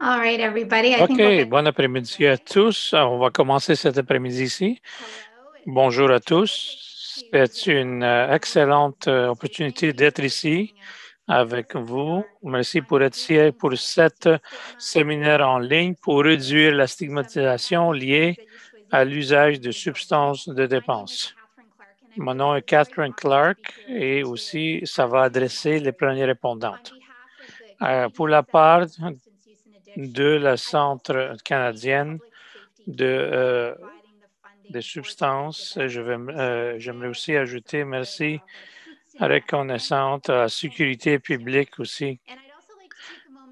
All right, everybody. I think we'll OK, get bon après-midi à tous. On va commencer cet après-midi-ci. Bonjour à tous. C'est une excellente opportunité d'être ici avec vous. Merci pour être ici pour cet séminaire en ligne pour réduire la stigmatisation liée à l'usage de substances de dépense. Mon nom est Catherine Clark et aussi ça va adresser les premières répondantes. Pour la part de la Centre canadienne des substances, j'aimerais aussi ajouter merci reconnaissante à la sécurité publique aussi.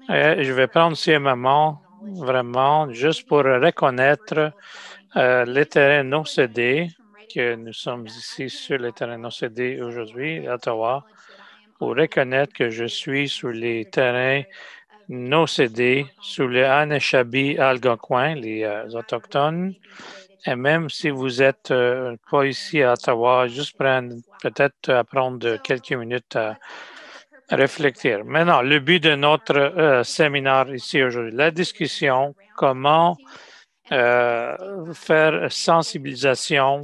Je vais prendre aussi un moment vraiment juste pour reconnaître les terrains non cédés, que nous sommes ici sur les terrains non cédés aujourd'hui à Ottawa, pour reconnaître que je suis sur les terrains non cédés, sur les Anishinaabe Algonquins, les Autochtones. Et même si vous êtes pas ici à Ottawa, juste peut-être apprendre quelques minutes à réfléchir. Maintenant, le but de notre séminaire ici aujourd'hui, la discussion, comment faire sensibilisation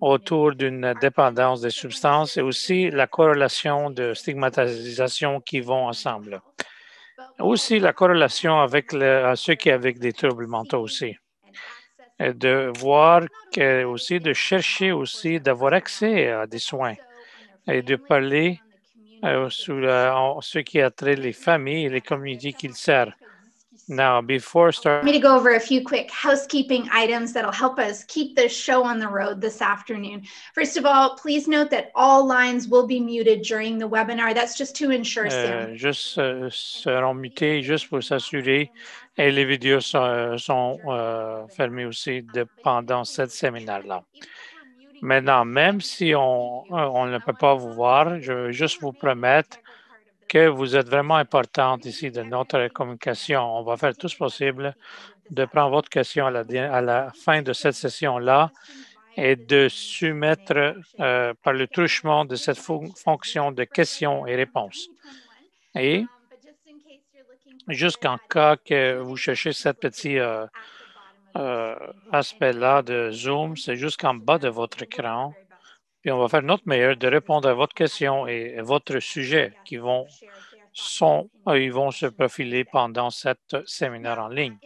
autour d'une dépendance des substances et aussi la corrélation de stigmatisation qui vont ensemble. Aussi la corrélation avec ceux qui ont avec des troubles mentaux aussi. Et de voir que aussi, de chercher aussi, d'avoir accès à des soins et de parler sur ce qui a trait les familles et les communautés qu'ils servent. Now, before me to go over a few quick housekeeping items that'll help us keep this show on the road this afternoon. First of all, please note that all lines will be muted during the webinar. That's just to ensure seront mutés juste pour s'assurer et les vidéos sont fermées aussi pendant cette séminaire-là. Maintenant, même si on ne peut pas vous voir, je veux juste vous promettre que vous êtes vraiment importante ici de notre communication. On va faire tout ce possible de prendre votre question à la fin de cette session-là et de soumettre par le truchement de cette fonction de questions et réponses. Et jusqu'en cas que vous cherchez ce petit aspect-là de Zoom, c'est jusqu'en bas de votre écran. Puis on va faire notre meilleur de répondre à votre question et votre sujet ils vont se profiler pendant cette séminaire en ligne.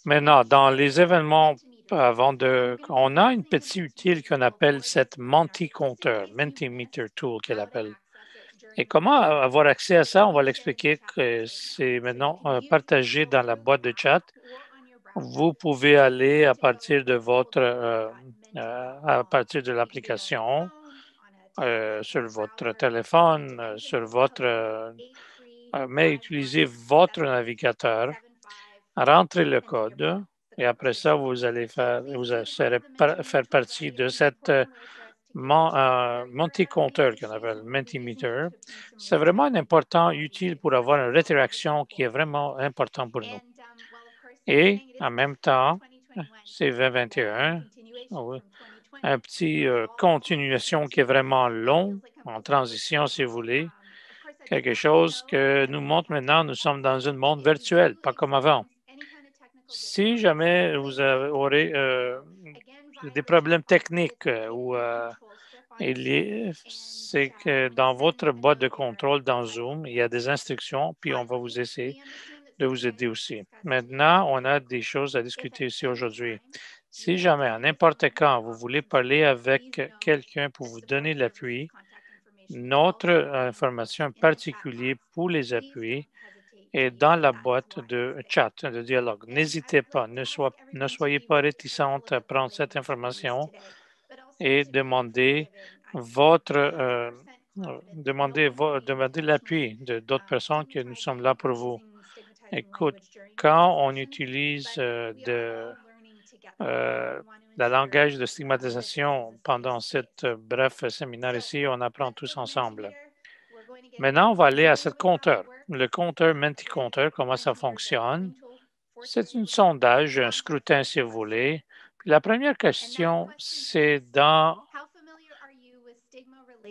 Maintenant, dans les événements, on a une petite utile qu'on appelle cette Mentimeter Tool qu'elle appelle. Et comment avoir accès à ça? On va l'expliquer que c'est maintenant partagé dans la boîte de chat. Vous pouvez aller à partir de l'application sur votre téléphone, mais utilisez votre navigateur, rentrez le code et après ça, vous serez faire partie de cette Monti-compteur qu'on appelle Mentimeter. C'est vraiment un important, utile pour avoir une rétroaction qui est vraiment important pour nous. Et en même temps, c'est 2021, un petit continuation qui est vraiment long, en transition si vous voulez, quelque chose que nous montre maintenant, nous sommes dans un monde virtuel, pas comme avant. Si jamais vous aurez des problèmes techniques c'est que dans votre boîte de contrôle dans Zoom, il y a des instructions, puis on va vous essayer de vous aider aussi. Maintenant, on a des choses à discuter ici aujourd'hui. Si jamais, à n'importe quand, vous voulez parler avec quelqu'un pour vous donner l'appui, notre information particulière pour les appuis est dans la boîte de chat, de dialogue. N'hésitez pas, ne soyez pas réticente à prendre cette information et demander l'appui d'autres personnes que nous sommes là pour vous. Écoute, quand on utilise le langage de stigmatisation pendant cette bref séminaire ici, on apprend tous ensemble. Maintenant, on va aller à ce compteur. Le compteur Menticompteur, comment ça fonctionne? C'est un sondage, un scrutin si vous voulez. Puis la première question, c'est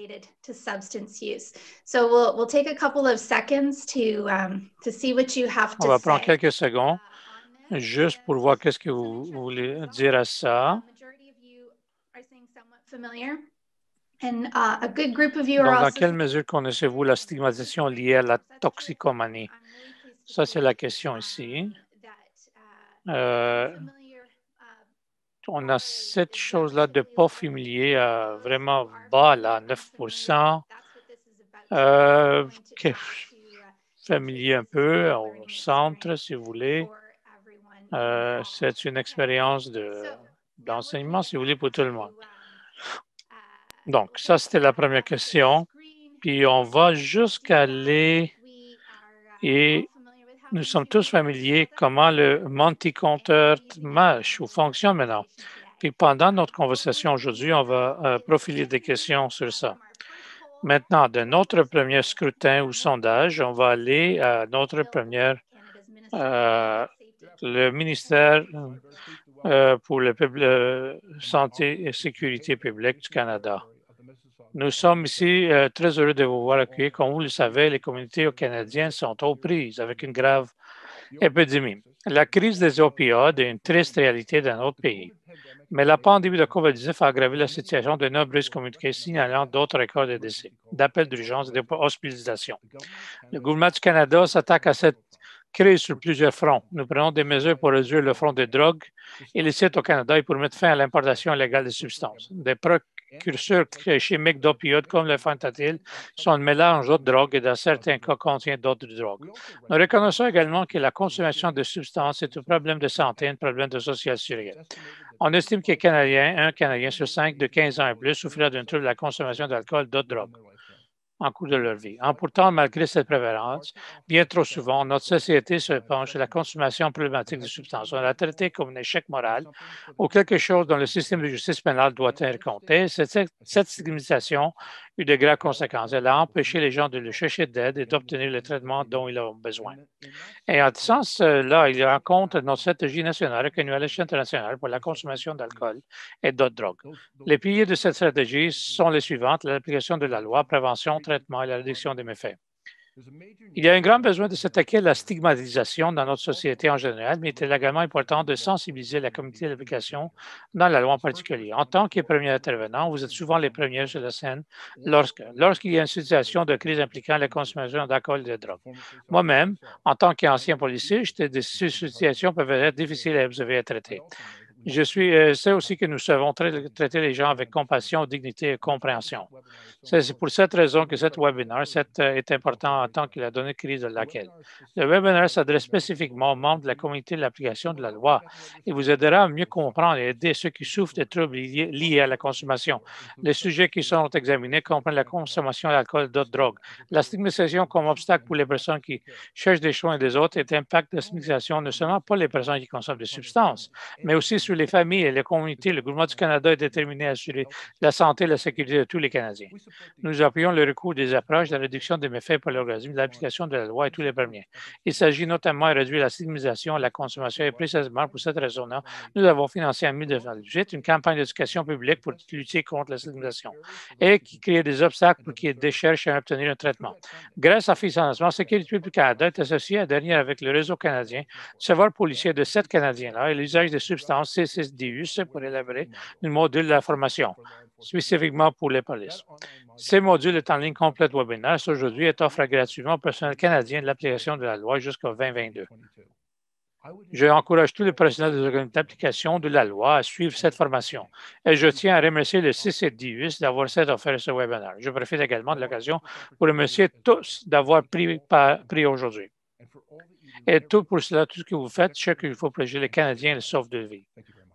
related to substance use. So we'll take a couple of seconds to see what you have On to va prendre say. quelques secondes juste pour voir qu'est-ce que vous voulez dire à ça. Donc, dans quelle mesure connaissez-vous la stigmatisation liée à la toxicomanie? Ça, c'est la question ici. On a cette chose-là de pas familier vraiment bas, là, 9 familier un peu au centre, si vous voulez. C'est une expérience d'enseignement, si vous voulez, pour tout le monde. Donc, ça, c'était la première question. Puis, on va jusqu'à aller et nous sommes tous familiers comment le Monty-compteur marche ou fonctionne maintenant. Puis, pendant notre conversation aujourd'hui, on va profiler des questions sur ça. Maintenant, de notre premier scrutin ou sondage, on va aller à notre première, le ministère pour la santé et sécurité publique du Canada. Nous sommes ici très heureux de vous voir accueillir. Comme vous le savez, les communautés canadiennes sont aux prises avec une grave épidémie. La crise des opioïdes est une triste réalité dans notre pays. Mais la pandémie de COVID-19 a aggravé la situation de nombreuses communautés signalant d'autres records de décès, d'appels d'urgence et d'hospitalisation. Le gouvernement du Canada s'attaque à cette crise sur plusieurs fronts. Nous prenons des mesures pour réduire le front des drogues illicites au Canada et pour mettre fin à l'importation illégale des substances. Des précurseurs chimiques d'opioïdes comme le fentanyl sont un mélange d'autres drogues et dans certains cas contiennent d'autres drogues. Nous reconnaissons également que la consommation de substances est un problème de santé, un problème de socialité. On estime qu'un Canadien sur 5 de 15 ans et plus souffrira d'un trouble de la consommation d'alcool et d'autres drogues en cours de leur vie. Pourtant, malgré cette prévalence, bien trop souvent, notre société se penche sur la consommation problématique de substances. On la traitée comme un échec moral ou quelque chose dont le système de justice pénale doit tenir compte. Cette stigmatisation a eu de graves conséquences. Elle a empêché les gens de le chercher d'aide et d'obtenir le traitement dont ils ont besoin. Et en ce sens-là, il rencontre notre stratégie nationale reconnue à l'échelle internationale pour la consommation d'alcool et d'autres drogues. Les piliers de cette stratégie sont les suivantes: l'application de la loi, prévention, traitement et la réduction des méfaits. Il y a un grand besoin de s'attaquer à la stigmatisation dans notre société en général, mais il est également important de sensibiliser la communauté de l'application dans la loi en particulier. En tant que premier intervenant, vous êtes souvent les premiers sur la scène lorsqu'il y a une situation de crise impliquant la consommation d'alcool et de drogue. Moi-même, en tant qu'ancien policier, ces situations peuvent être difficiles à observer et à traiter. Je sais aussi que nous savons traiter les gens avec compassion, dignité et compréhension. C'est pour cette raison que cet webinaire est important en tant que la donnée crise de laquelle. Le webinaire s'adresse spécifiquement aux membres de la communauté de l'application de la loi et vous aidera à mieux comprendre et aider ceux qui souffrent de troubles liés à la consommation. Les sujets qui seront examinés comprennent la consommation d'alcool et d'autres drogues, la stigmatisation comme obstacle pour les personnes qui cherchent des soins des autres et l'impact de la stigmatisation non seulement pour les personnes qui consomment des substances, mais aussi sur les familles et les communautés. Le gouvernement du Canada est déterminé à assurer la santé et la sécurité de tous les Canadiens. Nous appuyons le recours des approches de la réduction des méfaits pour l'organisme de l'application de la loi et tous les premiers. Il s'agit notamment de réduire la stigmatisation et la consommation et précisément pour cette raison-là, nous avons financé en 2018 une campagne d'éducation publique pour lutter contre la stigmatisation et qui crée des obstacles pour qu'ils cherchent à obtenir un traitement. Grâce à ce financement, Sécurité publique du Canada est associée à dernier avec le réseau canadien du savoir policier de 7 Canadiens-là et l'usage des substances CCDUS pour élaborer un module de formation spécifiquement pour les polices. Ces modules est en ligne complète webinaire aujourd'hui et offre gratuitement au personnel canadien de l'application de la loi jusqu'en 2022. Je encourage tous les personnels des organismes d'application de la loi à suivre cette formation. Et je tiens à remercier le CCDUS d'avoir offert ce webinaire. Je profite également de l'occasion pour remercier tous d'avoir pris aujourd'hui. Et tout pour cela, tout ce que vous faites, je sais qu'il faut protéger les Canadiens et les sauve de vie.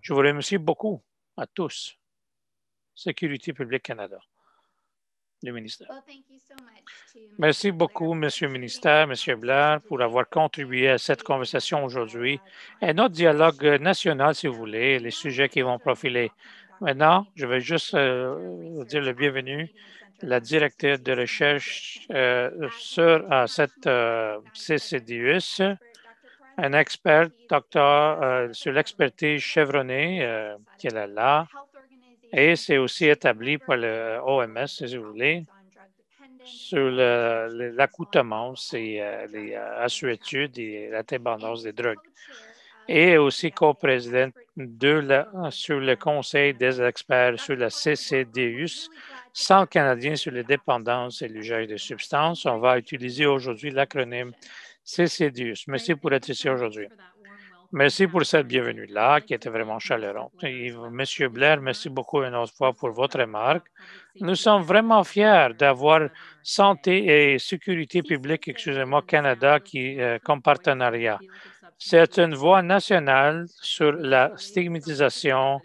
Je vous remercie beaucoup à tous. Sécurité publique Canada, le ministère. Merci beaucoup, Monsieur le ministère, Monsieur Blair, pour avoir contribué à cette conversation aujourd'hui et notre dialogue national, si vous voulez, les sujets qui vont profiler. Maintenant, je vais juste dire le bienvenu à la directrice de recherche sur cette CCDUS, un expert, docteur sur l'expertise chevronnée qui est là. Et c'est aussi établi par le OMS, si vous voulez, sur l'accoutumance et les assuétudes et la dépendance des drogues. Et aussi co-présidente sur le Conseil des experts sur la CCDUS, Centre canadien sur les dépendances et l'usage de substances. On va utiliser aujourd'hui l'acronyme CCDUS. Merci pour être ici aujourd'hui. Merci pour cette bienvenue-là qui était vraiment chaleureuse. Monsieur Blair, merci beaucoup une autre fois pour votre remarque. Nous sommes vraiment fiers d'avoir Santé et Sécurité publique, excusez-moi, Canada comme partenariat. C'est une voie nationale sur la stigmatisation,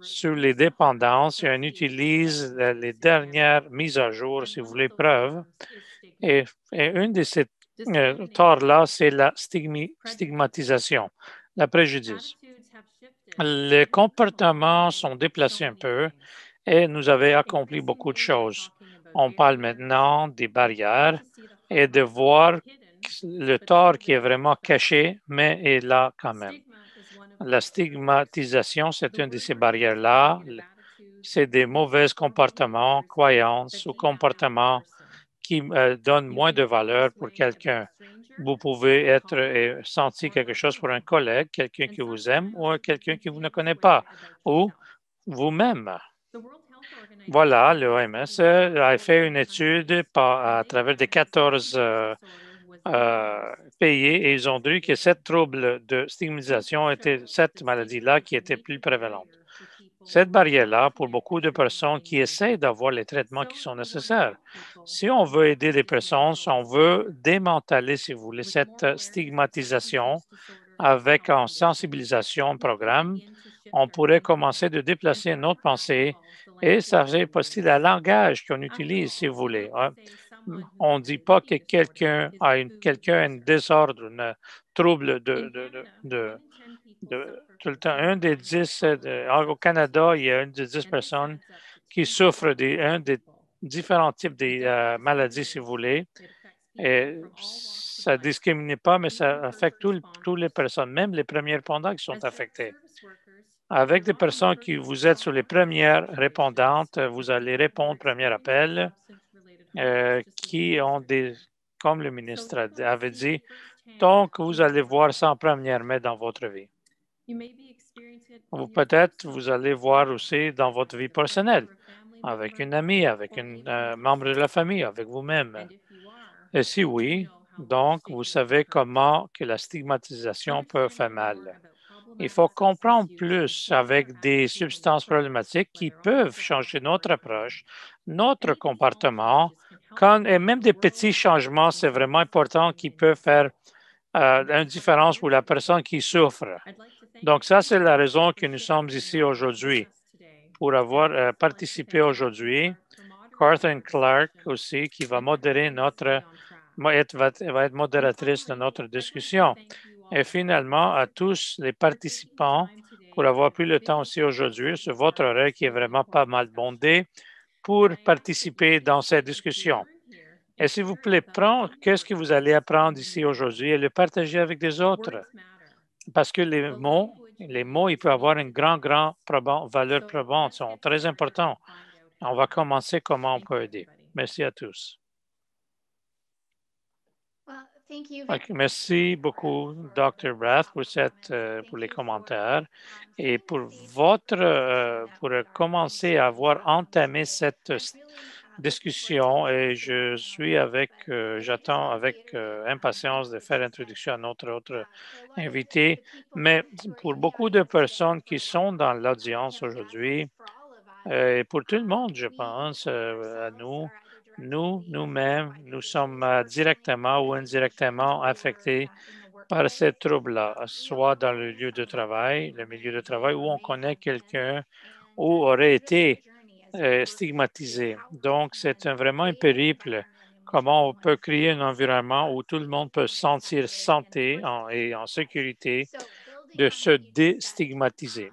sur les dépendances et on utilise les dernières mises à jour, si vous voulez, preuves. Et une de ces torts-là, c'est la stigmatisation, la préjudice. Les comportements sont déplacés un peu et nous avons accompli beaucoup de choses. On parle maintenant des barrières et de voir le tort qui est vraiment caché, mais est là quand même. La stigmatisation, c'est une de ces barrières-là. C'est des mauvais comportements, croyances ou comportements qui donnent moins de valeur pour quelqu'un. Vous pouvez être et sentir quelque chose pour un collègue, quelqu'un qui vous aime ou quelqu'un qui vous ne connaît pas, ou vous-même. Voilà, l'OMS a fait une étude à travers des 14 pays et ils ont dit que cette trouble de stigmatisation était cette maladie-là qui était plus prévalente. Cette barrière-là, pour beaucoup de personnes qui essaient d'avoir les traitements qui sont nécessaires, si on veut aider les personnes, si on veut démanteler, si vous voulez, cette stigmatisation avec en sensibilisation, un programme, on pourrait commencer de déplacer notre pensée et ça fait aussi le langage qu'on utilise, si vous voulez. On ne dit pas que quelqu'un a un désordre, un trouble tout le temps. Un des 10, au Canada, il y a une des 10 personnes qui souffrent d'un des différents types de maladies, si vous voulez. Et ça ne discrimine pas, mais ça affecte toutes les personnes, même les premiers répondants qui sont affectés. Avec des personnes qui vous êtes sur les premières répondantes, vous allez répondre premier appel, qui ont comme le ministre avait dit, donc vous allez voir ça en première main dans votre vie. Ou peut-être vous allez voir aussi dans votre vie personnelle, avec une amie, avec un membre de la famille, avec vous-même. Et si oui, donc vous savez comment que la stigmatisation peut faire mal. Il faut comprendre plus avec des substances problématiques qui peuvent changer notre approche, notre comportement, et même des petits changements, c'est vraiment important qui peuvent faire une différence pour la personne qui souffre. Donc, ça, c'est la raison que nous sommes ici aujourd'hui, pour avoir participé aujourd'hui. Catherine Clark aussi, qui va modérer va être modératrice de notre discussion. Et finalement, à tous les participants, pour avoir pris le temps aussi aujourd'hui sur votre horaire qui est vraiment pas mal bondé, pour participer dans cette discussion. Et s'il vous plaît, qu'est-ce que vous allez apprendre ici aujourd'hui et le partager avec des autres? Parce que les mots, ils peuvent avoir une grande valeur probante, sont très importants. On va commencer comment on peut aider. Merci à tous. Merci beaucoup, Dr. Brath, pour les commentaires et pour commencer à avoir entamé cette discussion. Et j'attends avec impatience de faire l'introduction à notre autre invité. Mais pour beaucoup de personnes qui sont dans l'audience aujourd'hui, et pour tout le monde, je pense, à nous-mêmes, nous sommes directement ou indirectement affectés par ces troubles-là, soit dans le lieu de travail, le milieu de travail, où on connaît quelqu'un ou aurait été stigmatisé. Donc, c'est vraiment un périple, comment on peut créer un environnement où tout le monde peut se sentir santé et en sécurité de se déstigmatiser.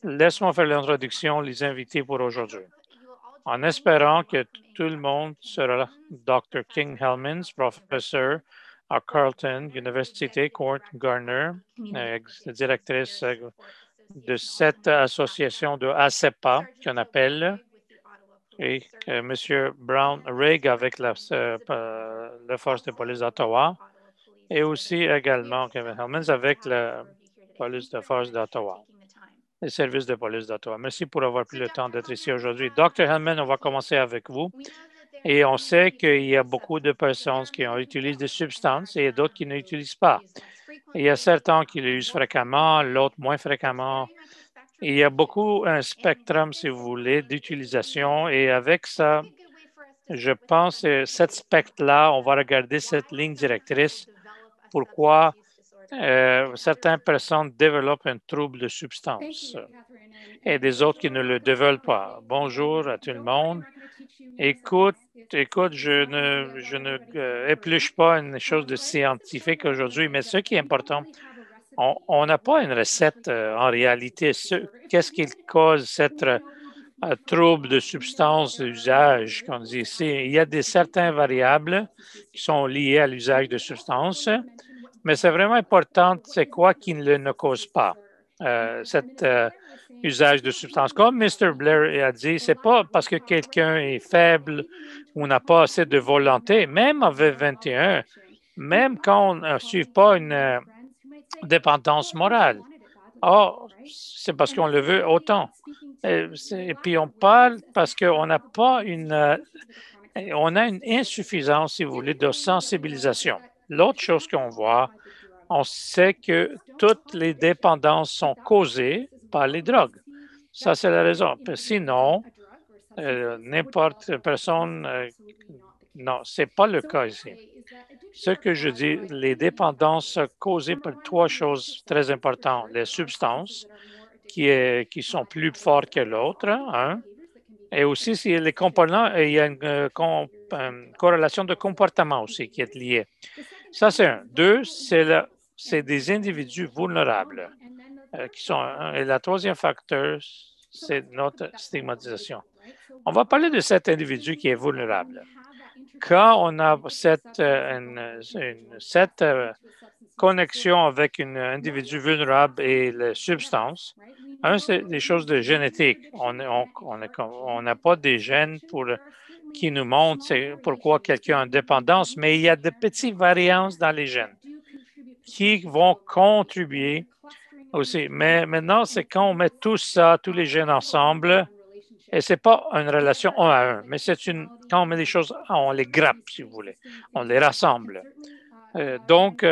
Laisse-moi faire l'introduction, les invités pour aujourd'hui. En espérant que tout le monde sera Dr. King Helmins, professeur à Carleton University, Court Garner, directrice de cette association de ACEPA qu'on appelle, et M. Brown Rigg avec la force de police d'Ottawa, et aussi également Kevin Hellmans avec la police de force d'Ottawa, les services de police d'Ottawa. Merci pour avoir pris le temps d'être ici aujourd'hui. Dr. Hellman, on va commencer avec vous. Et on sait qu'il y a beaucoup de personnes qui utilisent des substances et d'autres qui n'utilisent pas. Il y a certains qui l'utilisent fréquemment, l'autre moins fréquemment. Il y a beaucoup un spectrum, si vous voulez, d'utilisation. Et avec ça, je pense que cet spectre-là, on va regarder cette ligne directrice. Pourquoi certaines personnes développent un trouble de substance et des autres qui ne le développent pas. Bonjour à tout le monde. Écoute, je ne épluche pas une chose de scientifique aujourd'hui, mais ce qui est important, on n'a pas une recette en réalité. Qu'est-ce qui cause cette trouble de substance d'usage qu'on dit ici? Il y a certaines variables qui sont liées à l'usage de substances, mais c'est vraiment important, c'est quoi qui ne cause pas cet usage de substances. Comme M. Blair a dit, ce n'est pas parce que quelqu'un est faible ou n'a pas assez de volonté, même avec 21, même quand on ne suit pas une dépendance morale. Or, c'est parce qu'on le veut autant. Et puis, on parle parce qu'on n'a pas on a une insuffisance, si vous voulez, de sensibilisation. L'autre chose qu'on voit, on sait que toutes les dépendances sont causées par les drogues. Ça, c'est la raison. Sinon, n'importe personne, non, ce n'est pas le cas ici. Ce que je dis, les dépendances sont causées par trois choses très importantes. Les substances qui sont plus fortes que l'autre, hein, et aussi, les components, il y a une corrélation de comportement aussi qui est liée. Ça, c'est un. Deux, c'est des individus vulnérables qui sont un. Et le troisième facteur, c'est notre stigmatisation. On va parler de cet individu qui est vulnérable. Quand on a cette connexion avec un individu vulnérable et les substances, c'est des choses de génétique. On n'a pas des gènes qui nous montrent pourquoi quelqu'un a une dépendance, mais il y a de petites variances dans les gènes qui vont contribuer aussi. Mais maintenant, c'est quand on met tout ça, tous les gènes ensemble, et ce n'est pas une relation un à un, mais quand on met les choses, on les grappe, si vous voulez, on les rassemble. Donc,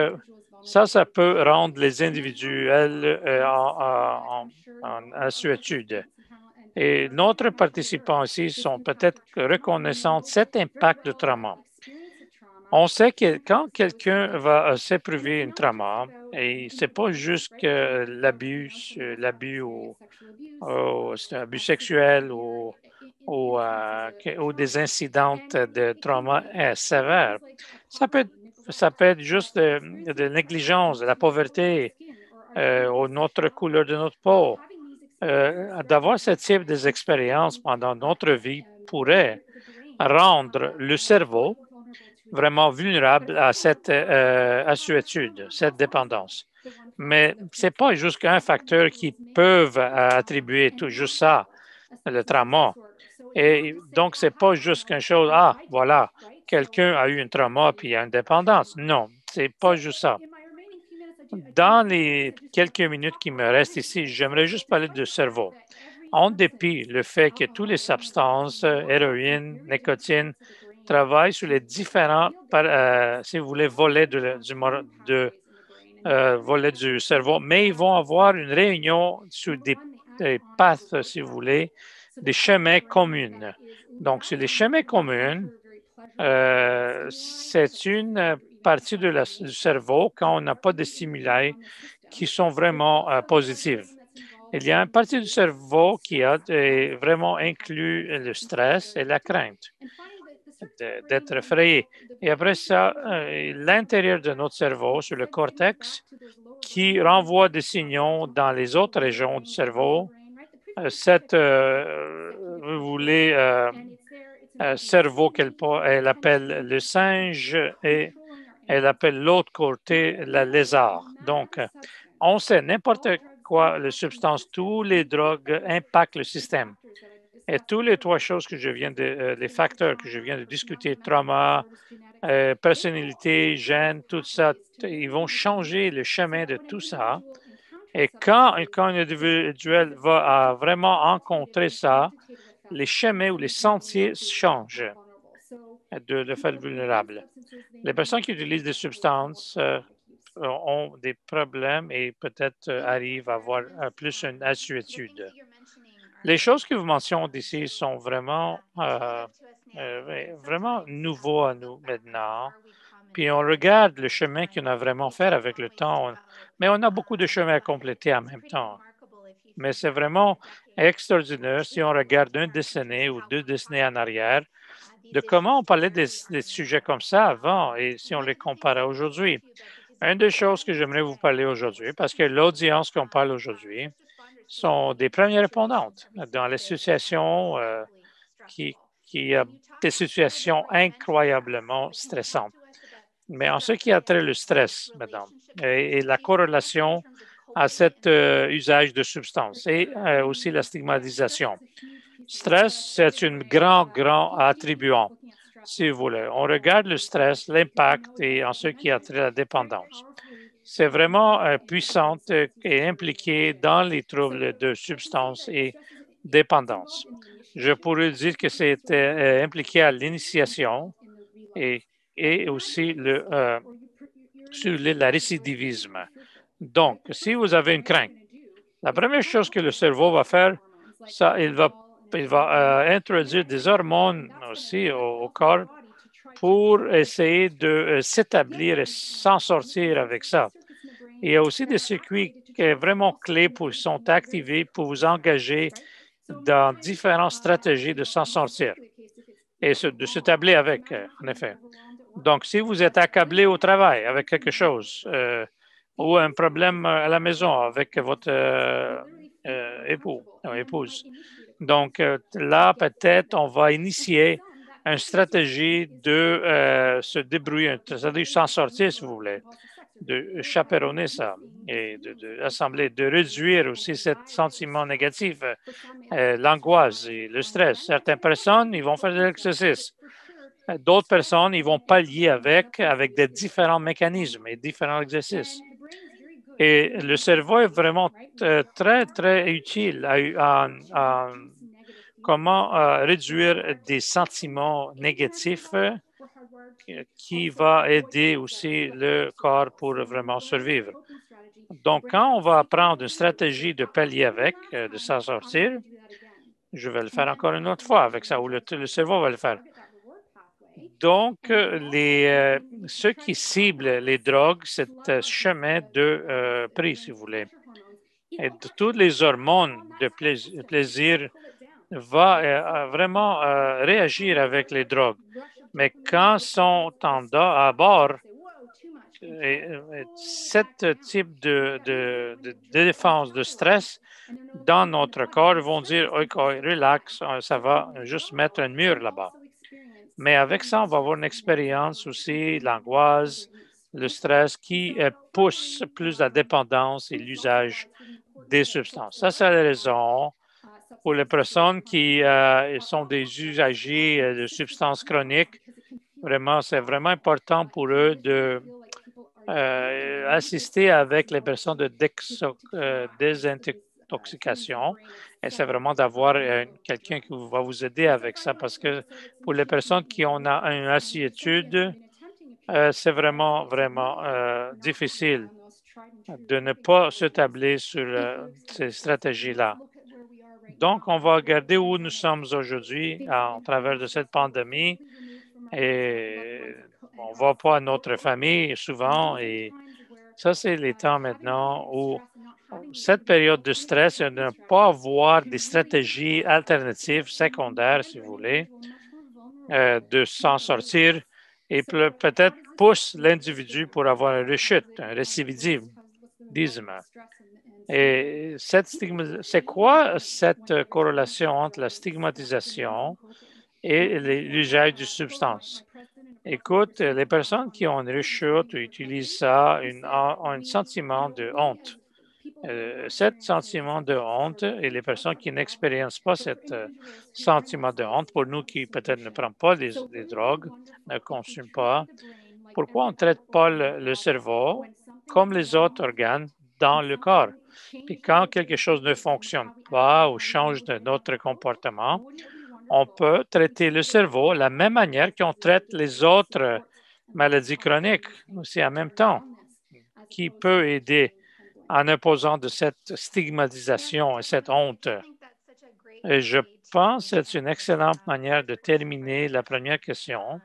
ça peut rendre les individuels en assuétude. Et notre participants ici sont peut-être reconnaissants de cet impact de trauma. On sait que quand quelqu'un va s'éprouver un trauma, et ce n'est pas juste que l'abus ou c'est un abus sexuel ou des incidents de trauma sévères, ça peut être juste de négligence, de la pauvreté, ou notre couleur de notre peau. D'avoir ce type d'expérience pendant notre vie pourrait rendre le cerveau vraiment vulnérable à cette assuétude, cette dépendance. Mais ce n'est pas juste qu'un facteur qui peut attribuer tout juste ça, le trauma. Et donc, ce n'est pas juste qu'une chose, voilà, quelqu'un a eu un trauma puis il y a une dépendance. Non, ce n'est pas juste ça. Dans les quelques minutes qui me restent ici, j'aimerais juste parler du cerveau. En dépit du fait que toutes les substances, héroïne, nicotine, travaillent sur les différents, si vous voulez, volets du cerveau, mais ils vont avoir une réunion sur des paths, si vous voulez, des chemins communs. Donc, sur les chemins communs, c'est une partie du cerveau quand on n'a pas de stimuli qui sont vraiment positifs. Il y a une partie du cerveau qui a vraiment inclus le stress et la crainte d'être effrayé. Et après ça, l'intérieur de notre cerveau, sur le cortex, qui renvoie des signaux dans les autres régions du cerveau. Vous voulez, cerveau elle appelle le singe et elle appelle l'autre côté la lézard. Donc, on sait n'importe quoi les substances, tous les drogues impactent le système. Et tous les trois choses que je viens de, les facteurs que je viens de discuter, trauma, personnalité, gène, tout ça, ils vont changer le chemin de tout ça. Et quand un individuel va vraiment rencontrer ça, les chemins ou les sentiers changent de faire vulnérable. Les personnes qui utilisent des substances ont des problèmes et peut-être arrivent à avoir plus une assuétude. Les choses que vous mentionnez ici sont vraiment nouveaux à nous maintenant. Puis on regarde le chemin qu'on a vraiment fait avec le temps, mais on a beaucoup de chemin à compléter en même temps. Mais c'est vraiment extraordinaire si on regarde une décennie ou deux décennies en arrière de comment on parlait des sujets comme ça avant et si on les compare à aujourd'hui. Une des choses que j'aimerais vous parler aujourd'hui, parce que l'audience qu'on parle aujourd'hui sont des premières répondantes dans l'association qui a des situations incroyablement stressantes. Mais en ce qui a trait le stress, madame, et la corrélation à cet usage de substances et aussi la stigmatisation. Stress, c'est un grand attribuant, si vous voulez. On regarde le stress, l'impact et en ce qui a trait à la dépendance. C'est vraiment puissante et impliquée dans les troubles de substances et dépendance. Je pourrais dire que c'est impliqué à l'initiation et aussi sur la récidivisme. Donc, si vous avez une crainte, la première chose que le cerveau va faire, il va introduire des hormones aussi au corps pour essayer de s'établir et s'en sortir avec ça. Il y a aussi des circuits qui sont vraiment clés qui sont activés pour vous engager dans différentes stratégies de s'en sortir et de s'établir avec, en effet. Donc, si vous êtes accablé au travail avec quelque chose ou un problème à la maison avec votre époux ou épouse, donc là, peut-être, on va initier une stratégie de se débrouiller, c'est-à-dire s'en sortir, si vous voulez, de chaperonner ça et d'assembler, de réduire aussi ce sentiment négatif, l'angoisse et le stress. Certaines personnes, ils vont faire de l'exercice. D'autres personnes, ils vont pallier avec des différents mécanismes et différents exercices. Et le cerveau est vraiment très utile à comment réduire des sentiments négatifs qui va aider aussi le corps pour vraiment survivre. Donc, quand on va apprendre une stratégie de pallier avec, de s'en sortir, je vais le faire encore une autre fois avec ça, ou le cerveau va le faire. Donc, ceux qui ciblent les drogues, c'est un chemin de prix, si vous voulez. Et toutes les hormones de plaisir vont vraiment réagir avec les drogues. Mais quand sont à bord, ce type de défense, de stress dans notre corps, ils vont dire, OK, relax, ça va juste mettre un mur là-bas. Mais avec ça, on va avoir une expérience aussi, l'angoisse, le stress qui pousse plus la dépendance et l'usage des substances. Ça, c'est la raison pour les personnes qui sont des usagers de substances chroniques. Vraiment, c'est vraiment important pour eux de assister avec les personnes de désintoxication. Et c'est vraiment d'avoir quelqu'un qui va vous aider avec ça parce que pour les personnes qui ont une assiétude, c'est vraiment difficile de ne pas s'établir sur ces stratégies-là. Donc, on va regarder où nous sommes aujourd'hui à travers de cette pandémie et on ne va pas à notre famille souvent et ça, c'est les temps maintenant où cette période de stress, de ne pas avoir des stratégies alternatives secondaires, si vous voulez, de s'en sortir et peut-être pousse l'individu pour avoir une rechute, un récidivisme. Et c'est quoi cette corrélation entre la stigmatisation et l'usage de substances? Écoute, les personnes qui ont une rechute ou utilisent ça ont un sentiment de honte. Cet sentiment de honte et les personnes qui n'expérimentent pas ce sentiment de honte, pour nous qui peut-être ne prennent pas des drogues, ne consomment pas, pourquoi on ne traite pas le cerveau comme les autres organes dans le corps? Puis quand quelque chose ne fonctionne pas ou change de notre comportement, on peut traiter le cerveau de la même manière qu'on traite les autres maladies chroniques aussi en même temps, qui peut aider en imposant de cette stigmatisation et cette honte. Et je pense que c'est une excellente manière de terminer la première question.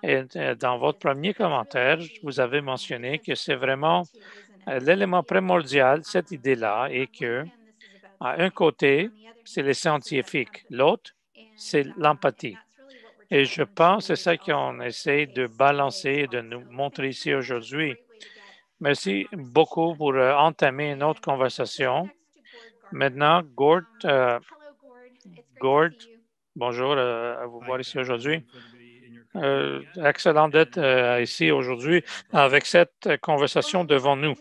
Et dans votre premier commentaire, vous avez mentionné que c'est vraiment l'élément primordial, cette idée-là, est que, à un côté, c'est les scientifiques, l'autre, c'est l'empathie. Et je pense que c'est ça qu'on essaie de balancer et de nous montrer ici aujourd'hui. Merci beaucoup pour entamer une autre conversation. Maintenant, Gord, bonjour à vous voir ici aujourd'hui. Excellent d'être ici aujourd'hui avec cette conversation devant nous.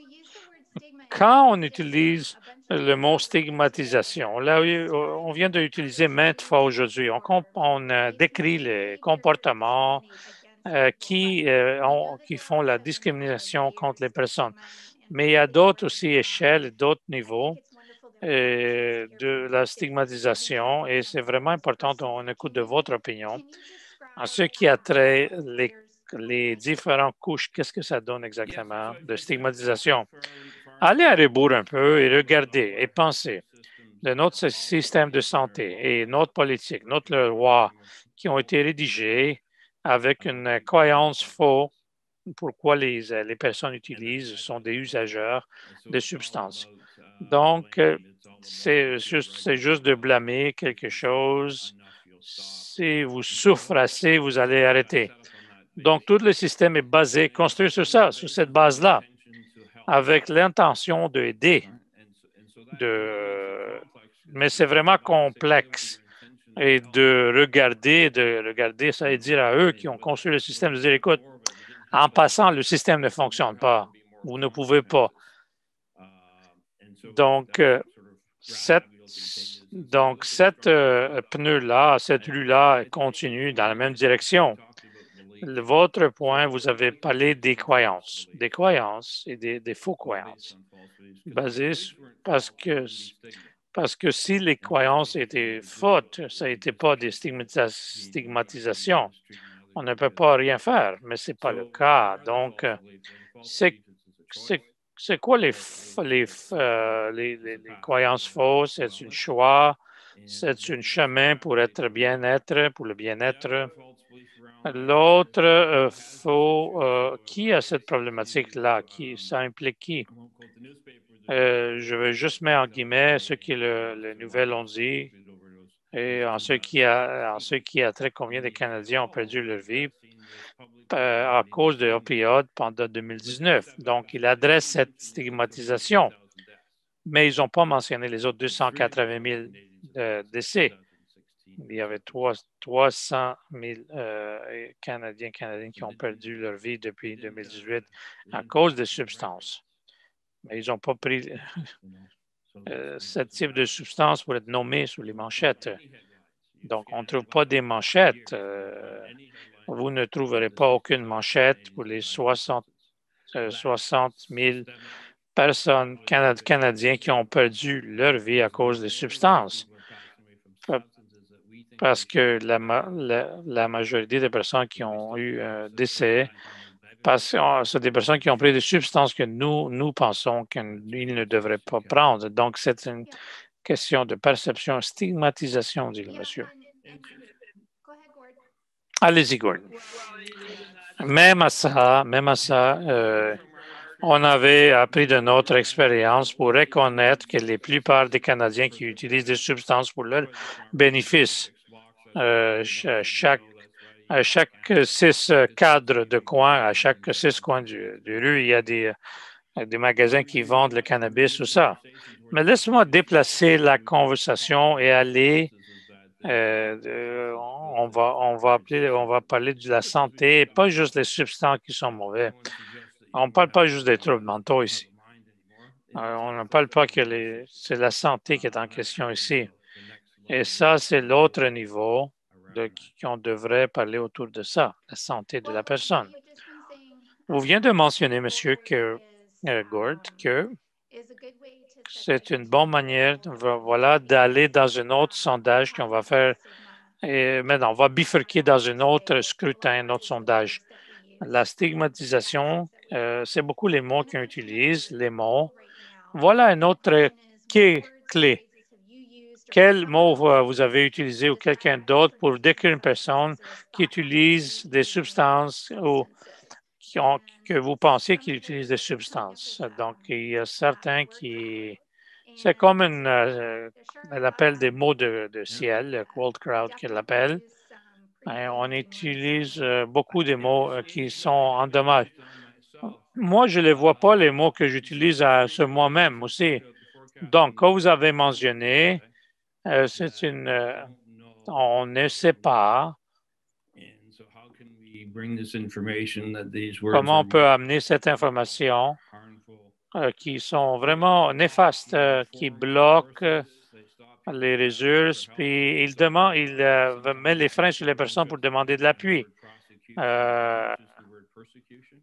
Quand on utilise le mot stigmatisation, là, on vient de l'utiliser maintes fois aujourd'hui. On décrit les comportements qui font la discrimination contre les personnes. Mais il y a d'autres aussi échelles, d'autres niveaux de la stigmatisation et c'est vraiment important qu'on écoute de votre opinion. En ce qui a trait les différentes couches, qu'est-ce que ça donne exactement de stigmatisation? Allez à rebours un peu et regardez et pensez de notre système de santé et notre politique, notre loi qui ont été rédigées avec une croyance fausse pourquoi les personnes utilisent sont des usageurs de substances. Donc, c'est juste de blâmer quelque chose. Si vous souffrez assez, vous allez arrêter. Donc, tout le système est basé, construit sur ça, sur cette base-là, avec l'intention d'aider. Mais c'est vraiment complexe. Et de regarder ça et dire à eux qui ont construit le système, de dire, écoute, en passant, le système ne fonctionne pas. Vous ne pouvez pas. Donc, cette pneu-là, cette rue-là continue dans la même direction. Votre point, vous avez parlé des croyances et des faux croyances, basées parce que si les croyances étaient fautes, ça n'était pas des stigmatisations. On ne peut pas rien faire, mais ce n'est pas le cas. Donc, c'est quoi les croyances fausses? C'est un choix, c'est un chemin pour être bien-être, pour le bien-être. L'autre, qui a cette problématique-là? Ça implique qui? Je vais juste mettre en guillemets ce que les nouvelles ont dit et en ce qui a trait combien de Canadiens ont perdu leur vie à cause de l'opioïde pendant 2019. Donc, il adresse cette stigmatisation, mais ils n'ont pas mentionné les autres 280 000 décès. Il y avait 300 000 Canadiens qui ont perdu leur vie depuis 2018 à cause des substances. Mais ils n'ont pas pris ce type de substance pour être nommé sur les manchettes. Donc, on ne trouve pas des manchettes. Vous ne trouverez pas aucune manchette pour les 60 000 personnes canadiens qui ont perdu leur vie à cause des substances. Parce que la majorité des personnes qui ont eu un décès, c'est des personnes qui ont pris des substances que nous pensons qu'ils ne devraient pas prendre. Donc, c'est une question de perception, stigmatisation, dit le monsieur. Allez-y, Gordon. Même à ça, on avait appris de notre expérience pour reconnaître que la plupart des Canadiens qui utilisent des substances pour leur bénéfice, à chaque 6 cadres de coin, à chaque 6 coins de rue, il y a des magasins qui vendent le cannabis, tout ça. Mais laisse-moi déplacer la conversation et aller on va parler de la santé, pas juste des substances qui sont mauvaises. On ne parle pas juste des troubles mentaux ici. On ne parle pas que c'est la santé qui est en question ici. Et ça, c'est l'autre niveau qu'on devrait parler autour de ça, la santé de la personne. Vous venez de mentionner, Monsieur Gord, que c'est une bonne manière, voilà, d'aller dans un autre sondage qu'on va faire. Et maintenant, on va bifurquer dans un autre scrutin, un autre sondage. La stigmatisation, c'est beaucoup les mots qu'on utilise, les mots. Voilà un autre clé. Quel mot vous avez utilisé ou quelqu'un d'autre pour décrire une personne qui utilise des substances ou que vous pensez qu'il utilise des substances? Donc, il y a certains qui... C'est comme elle appelle des mots de ciel, cold crowd qu'elle appelle. On utilise beaucoup de mots qui sont en dommage. Moi, je ne les vois pas, les mots que j'utilise sur moi-même aussi. Donc, quand vous avez mentionné, on ne sait pas comment on peut amener cette information qui sont vraiment néfastes, qui bloquent les ressources, puis il met les freins sur les personnes pour demander de l'appui.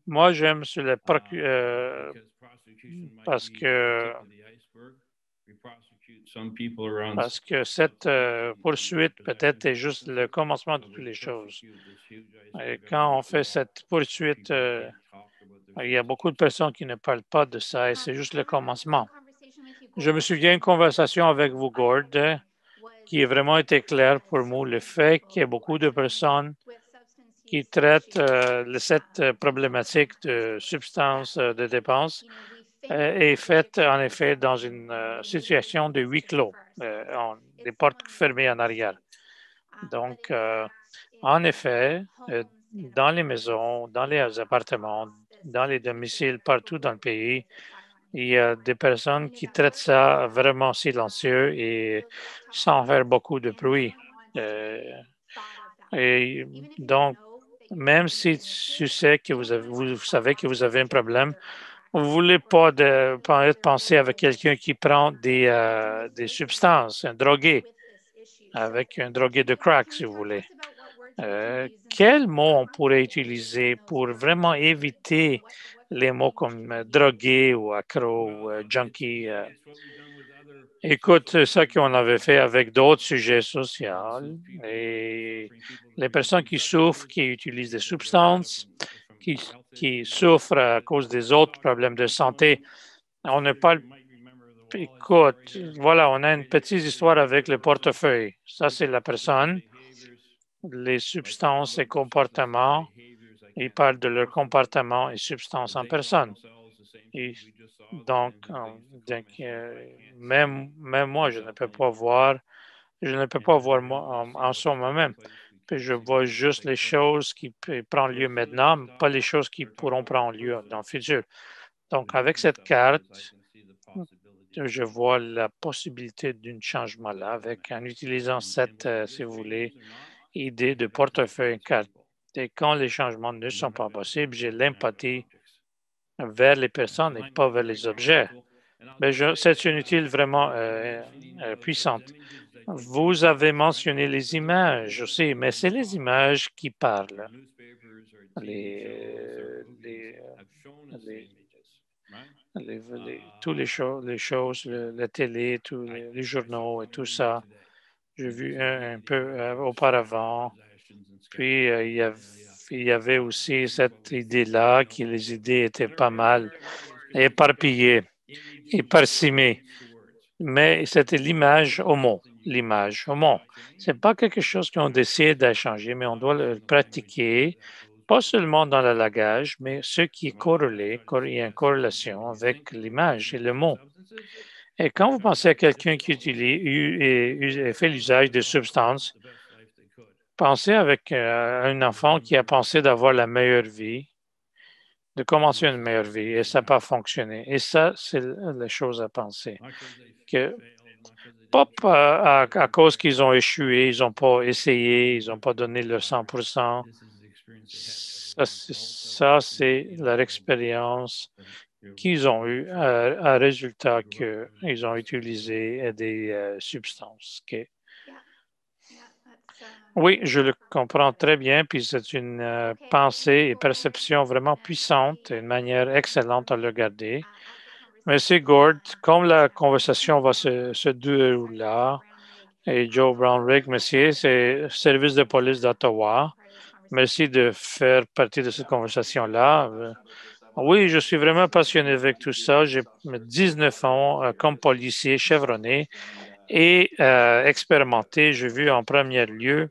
Moi, j'aime sur le parce que cette poursuite peut-être est juste le commencement de toutes les choses. Et quand on fait cette poursuite, il y a beaucoup de personnes qui ne parlent pas de ça et c'est juste le commencement. Je me souviens d'une conversation avec vous, Gord, qui a vraiment été claire pour moi, le fait qu'il y a beaucoup de personnes qui traitent cette problématique de substances de dépenses est faite en effet dans une situation de huis clos, des portes fermées en arrière. Donc, en effet, dans les maisons, dans les appartements, dans les domiciles, partout dans le pays, il y a des personnes qui traitent ça vraiment silencieux et sans faire beaucoup de bruit. Et donc, même si tu sais que vous savez que vous avez un problème, vous ne voulez pas penser avec quelqu'un qui prend des substances, un drogué, avec un drogué de crack, si vous voulez. Quel mot on pourrait utiliser pour vraiment éviter les mots comme drogué ou accro ou junkie? Écoute, c'est ça qu'on avait fait avec d'autres sujets sociaux et les personnes qui souffrent, qui utilisent des substances, qui souffrent à cause des autres problèmes de santé. On ne parle. Écoute, voilà, on a une petite histoire avec le portefeuille. Ça, c'est la personne, les substances et comportements. Ils parlent de leur comportement et substances en personne. Et donc, même moi, je ne peux pas voir moi, en soi moi-même. Puis je vois juste les choses qui prennent lieu maintenant, pas les choses qui pourront prendre lieu dans le futur. Donc, avec cette carte, je vois la possibilité d'un changement là, en utilisant cette, si vous voulez, idée de portefeuille carte. Et quand les changements ne sont pas possibles, j'ai l'empathie vers les personnes et pas vers les objets. Mais c'est une outil vraiment puissante. Vous avez mentionné les images aussi, mais c'est les images qui parlent. Les, toutes les choses, la télé, tous les journaux et tout ça. J'ai vu un peu auparavant. Puis, il y avait aussi cette idée-là que les idées étaient pas mal éparpillées et parsemées. Mais c'était l'image au mot. L'image au mot. Ce n'est pas quelque chose qu'on décide de changer, mais on doit le pratiquer, pas seulement dans le langage, mais ce qui est corrélé, il y a une corrélation avec l'image et le mot. Et quand vous pensez à quelqu'un qui utilise et fait l'usage de substances, pensez avec un enfant qui a pensé d'avoir la meilleure vie, de commencer une meilleure vie, et ça n'a pas fonctionné. Et ça, c'est la chose à penser. Que, pas à cause qu'ils ont échoué, ils n'ont pas essayé, ils n'ont pas donné le 100%. Ça, c'est leur expérience qu'ils ont eu à résultat qu'ils ont utilisé des substances. Okay. Oui, je le comprends très bien, puis c'est une pensée et perception vraiment puissante, une manière excellente à le regarder. Merci, Gord. Comme la conversation va se dérouler là, et Joe Brownrigg, monsieur, c'est le service de police d'Ottawa. Merci de faire partie de cette conversation-là. Oui, je suis vraiment passionné avec tout ça. J'ai 19 ans comme policier chevronné et expérimenté. J'ai vu en premier lieu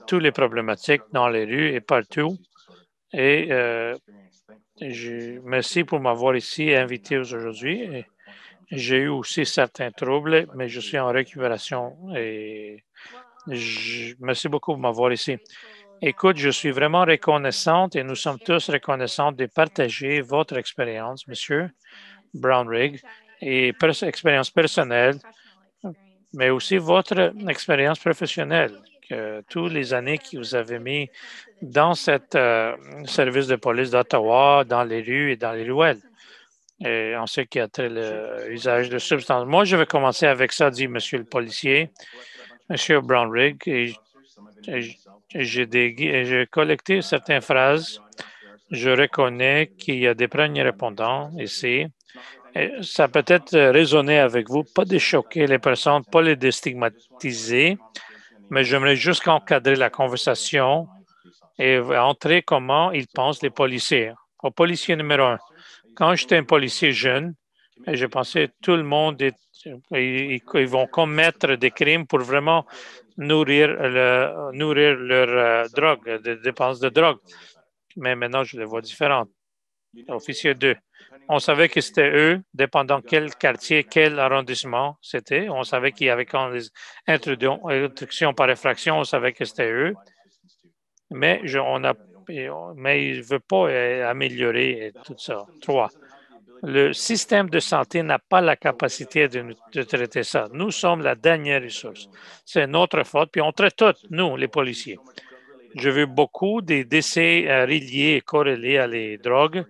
toutes les problématiques dans les rues et partout. Et merci pour m'avoir ici invité aujourd'hui. J'ai eu aussi certains troubles, mais je suis en récupération et merci beaucoup pour m'avoir ici. Écoute, je suis vraiment reconnaissante et nous sommes tous reconnaissants de partager votre expérience, Monsieur Brownrigg, et expérience personnelle, mais aussi votre expérience professionnelle, que toutes les années que vous avez mis dans ce service de police d'Ottawa, dans les rues et dans les ruelles. Et en ce qui a trait l'usage de substances. Moi, je vais commencer avec ça, dit Monsieur le policier, Monsieur Brownrigg, et j'ai collecté certaines phrases. Je reconnais qu'il y a des premiers répondants ici. Et ça peut-être résonner avec vous, pas de choquer les personnes, pas les déstigmatiser, mais j'aimerais juste encadrer la conversation et entrer comment ils pensent les policiers. Au policier numéro 1, quand j'étais un policier jeune, je pensais que tout le monde, ils vont commettre des crimes pour vraiment nourrir leur drogue, des dépenses de drogue. Mais maintenant, je les vois différentes. Officier 2, on savait que c'était eux, dépendant quel quartier, quel arrondissement c'était. On savait qu'il y avait quand les introductions par effraction, on savait que c'était eux. Mais il ne veut pas améliorer tout ça. 3, le système de santé n'a pas la capacité de traiter ça. Nous sommes la dernière ressource. C'est notre faute, puis on traite tout, nous, les policiers. J'ai vu beaucoup des décès reliés et corrélés à les drogues,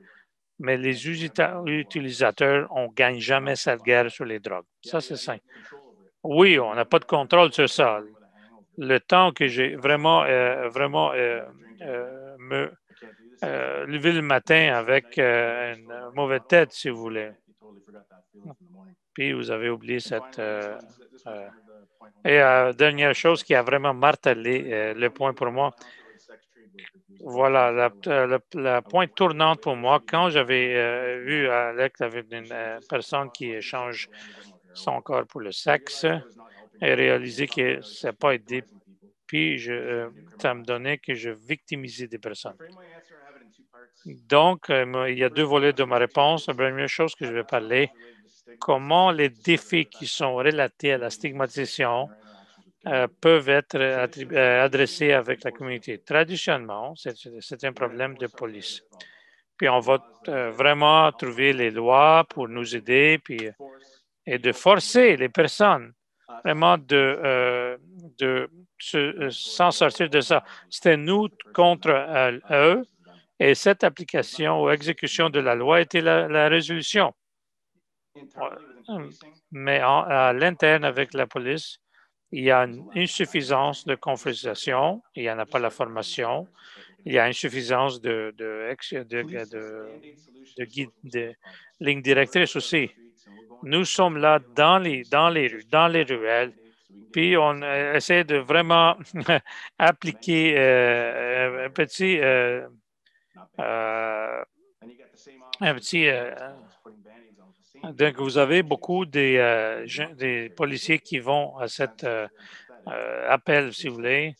mais les utilisateurs, on ne gagne jamais cette guerre sur les drogues. Ça, c'est simple. Oui, on n'a pas de contrôle sur ça. Le temps que j'ai vraiment me lever le matin avec une mauvaise tête, si vous voulez. Puis vous avez oublié cette... dernière chose qui a vraiment martelé le point pour moi, voilà, la pointe tournante pour moi, quand j'avais vu Alex avec une personne qui échange son corps pour le sexe et réalisé que ça n'a pas aidé, puis ça me donnait que je victimisais des personnes. Donc, il y a deux volets de ma réponse. La première chose que je vais parler, comment les défis qui sont relatés à la stigmatisation peuvent être adressés avec la communauté. Traditionnellement, c'est un problème de police. Puis on va vraiment trouver les lois pour nous aider et de forcer les personnes vraiment de s'en sortir de ça. C'était nous contre eux et cette application ou exécution de la loi était la résolution. Mais à l'interne avec la police, il y a une insuffisance de conversation, il n'y en a pas la formation, il y a insuffisance de lignes directrices aussi. Nous sommes là dans les rues, dans les ruelles, puis on essaie de vraiment appliquer un petit donc, vous avez beaucoup des policiers qui vont à cet appel, si vous voulez,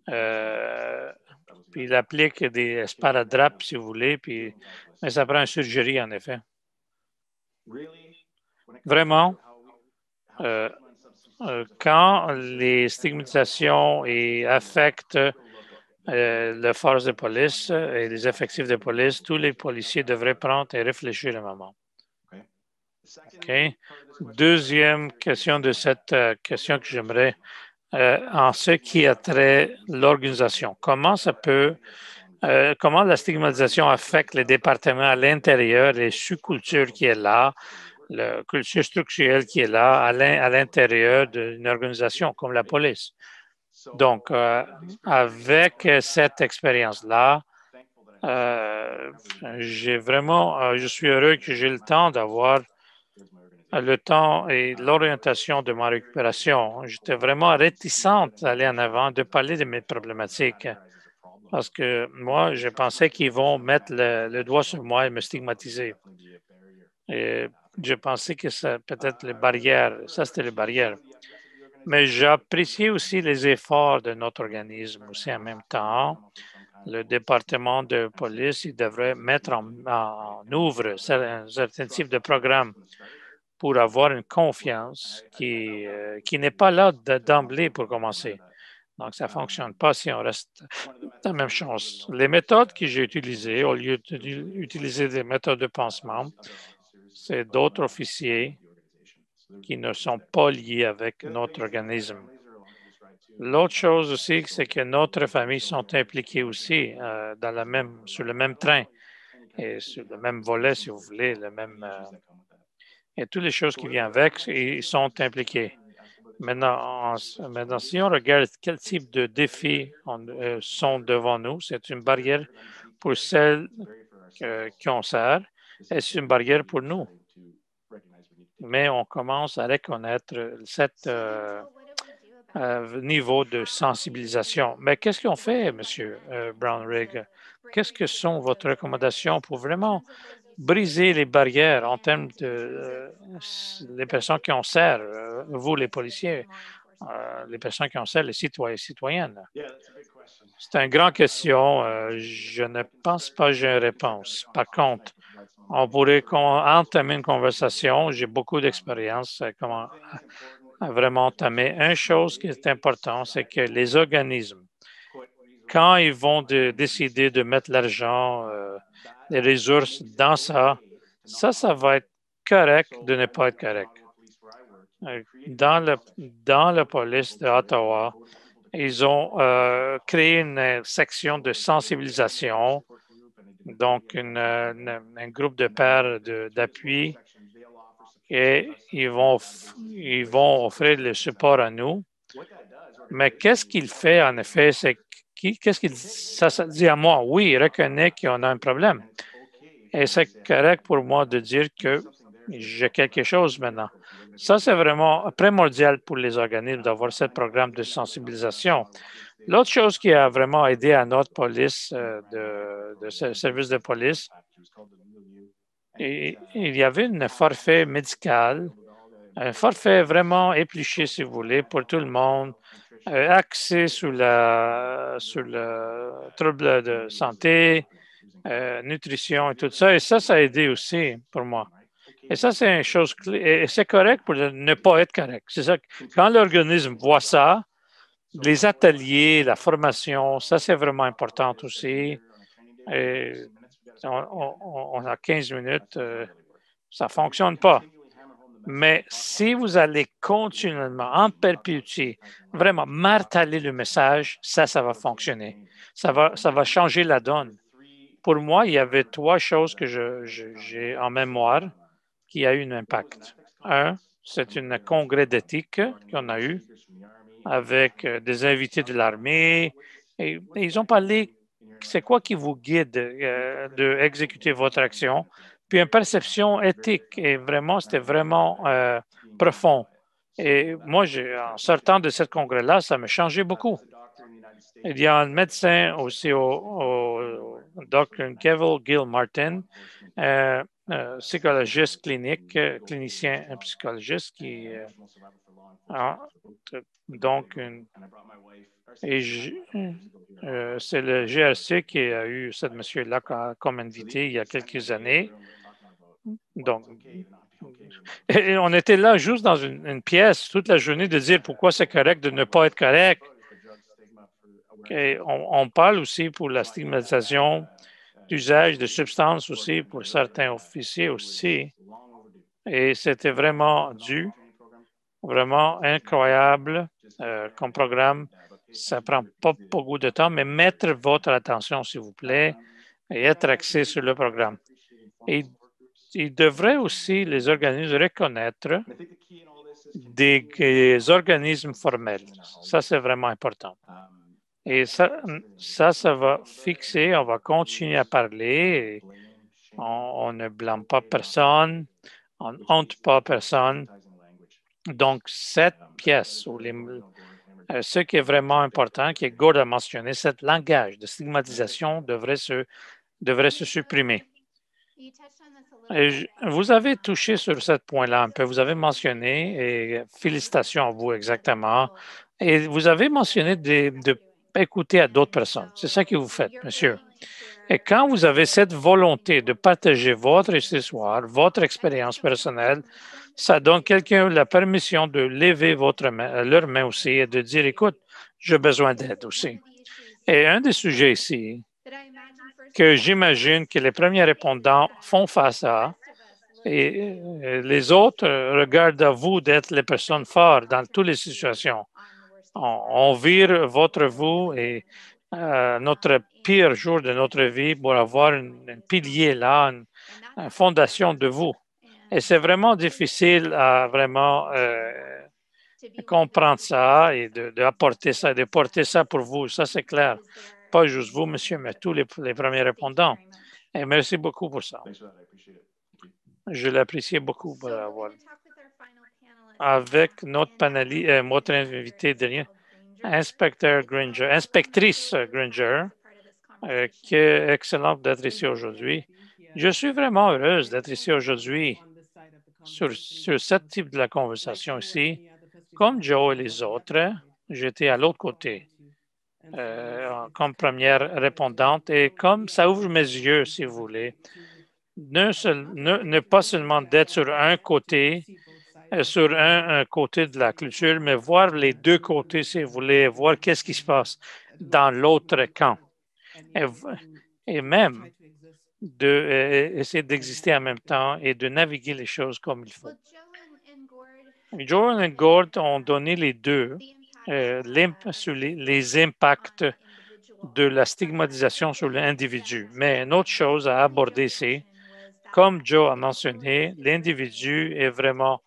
puis ils appliquent des sparadraps, si vous voulez, mais ça prend une surgerie, en effet. Vraiment, quand les stigmatisations affectent la force de police et les effectifs de police, tous les policiers devraient prendre et réfléchir un moment. OK. Deuxième question de cette question que j'aimerais, en ce qui a trait l'organisation. Comment ça peut comment la stigmatisation affecte les départements à l'intérieur, les sous-cultures qui est là, la culture structurelle qui est là à l'intérieur d'une organisation comme la police. Donc, avec cette expérience-là, je suis heureux que j'ai le temps d'avoir le temps et l'orientation de ma récupération. J'étais vraiment réticente d'aller en avant, de parler de mes problématiques, parce que moi, je pensais qu'ils vont mettre le doigt sur moi et me stigmatiser. Et je pensais que ça peut-être les barrières, ça c'était les barrières. Mais j'apprécie aussi les efforts de notre organisme aussi en même temps. Le département de police, il devrait mettre en œuvre un certain type de programme pour avoir une confiance qui n'est pas là d'emblée pour commencer. Donc, ça ne fonctionne pas si on reste la même chose. Les méthodes que j'ai utilisées, au lieu d'utiliser des méthodes de pansement, c'est d'autres officiers qui ne sont pas liés avec notre organisme. L'autre chose aussi, c'est que notre famille sont impliquées aussi sur le même train et sur le même volet, si vous voulez, et toutes les choses qui viennent avec, ils sont impliqués. Maintenant, si on regarde quel type de défis sont devant nous, c'est une barrière pour celles qui ont sert et c'est une barrière pour nous. Mais on commence à reconnaître cet niveau de sensibilisation. Mais qu'est-ce qu'on fait, M. Brownrigg? Qu'est-ce que sont vos recommandations pour vraiment briser les barrières en termes de les personnes qui en servent, vous les policiers, les personnes qui en servent, les citoyens et citoyennes? C'est une grande question. Je ne pense pas que j'ai une réponse. Par contre, on pourrait entamer une conversation. J'ai beaucoup d'expérience. Comment vraiment entamer. Une chose qui est importante, c'est que les organismes, quand ils vont décider de mettre l'argent, les ressources dans ça va être correct de ne pas être correct. Dans la police d'Ottawa, ils ont créé une section de sensibilisation, donc un groupe de pairs d'appui, et ils vont offrir le support à nous. Mais qu'est-ce qu'il fait, en effet, c'est ça dit à moi, oui, il reconnaît qu'on a un problème. Et c'est correct pour moi de dire que j'ai quelque chose maintenant. Ça, c'est vraiment primordial pour les organismes d'avoir ce programme de sensibilisation. L'autre chose qui a vraiment aidé à notre police, de service de police, il y avait un forfait médical, un forfait vraiment épluché, si vous voulez, pour tout le monde, axé sur le trouble de santé, nutrition et tout ça. Et ça a aidé aussi pour moi. Et ça, c'est une chose clé. Et c'est correct pour ne pas être correct. C'est ça. Quand l'organisme voit ça, les ateliers, la formation, ça, c'est vraiment important aussi. Et on a 15 minutes, ça ne fonctionne pas. Mais si vous allez continuellement, en perpétuité, vraiment marteler le message, ça va fonctionner. Ça va changer la donne. Pour moi, il y avait 3 choses que j'ai en mémoire qui a eu un impact. Un, c'est un congrès d'éthique qu'on a eu avec des invités de l'armée. Et ils ont parlé, c'est quoi qui vous guide d'exécuter votre action? Puis une perception éthique. Et vraiment, c'était vraiment profond. Et moi, en sortant de ce congrès-là, ça m'a changé beaucoup. Il y a un médecin aussi au Dr. Kevin Gill-Martin, psychologiste clinique, clinicien, un psychologiste qui donc c'est le GRC qui a eu ce monsieur-là comme invité il y a quelques années. Donc, et on était là juste dans une pièce toute la journée de dire pourquoi c'est correct de ne pas être correct. Et on parle aussi pour la stigmatisation d'usage de substances aussi pour certains officiers aussi. Et c'était vraiment vraiment incroyable comme programme. Ça prend pas beaucoup de temps, mais mettre votre attention, s'il vous plaît, et être axé sur le programme. Et il devrait aussi, les organismes, reconnaître des organismes formels. Ça, c'est vraiment important. Et ça va fixer, on va continuer à parler. On ne blâme pas personne, on ne honte pas personne. Donc, cette pièce, ce qui est vraiment important, que Gord a mentionné, ce langage de stigmatisation devrait se supprimer. Vous avez touché sur ce point-là un peu, vous avez mentionné, et félicitations à vous exactement, et vous avez mentionné d'écouter à d'autres personnes. C'est ça que vous faites, monsieur. Et quand vous avez cette volonté de partager votre histoire, votre expérience personnelle, ça donne quelqu'un la permission de lever leur main aussi et de dire, écoute, j'ai besoin d'aide aussi. Et un des sujets ici que j'imagine que les premiers répondants font face à, et les autres regardent à vous d'être les personnes fortes dans toutes les situations. On vire votre vous et notre pire jour de notre vie pour avoir un pilier là, une fondation de vous. Et c'est vraiment difficile à vraiment comprendre ça et d'apporter ça, de porter ça pour vous. Ça, c'est clair. Pas juste vous, monsieur, mais tous les premiers répondants. Et merci beaucoup pour ça. Je l'apprécie beaucoup pour avoir. Avec notre panéliste, notre invité dernier, inspectrice Granger, qui est excellente d'être ici aujourd'hui. Je suis vraiment heureuse d'être ici aujourd'hui sur ce type de la conversation ici. Comme Joe et les autres, j'étais à l'autre côté comme première répondante et comme ça ouvre mes yeux, si vous voulez, ne pas seulement d'être sur un côté, sur un côté de la culture, mais voir les deux côtés, si vous voulez, voir qu'est-ce qui se passe dans l'autre camp. Et même d'essayer d'exister en même temps et de naviguer les choses comme il faut. Joel et Gord ont donné les deux sur les impacts de la stigmatisation sur l'individu. Mais une autre chose à aborder, c'est, comme Joe a mentionné, l'individu est vraiment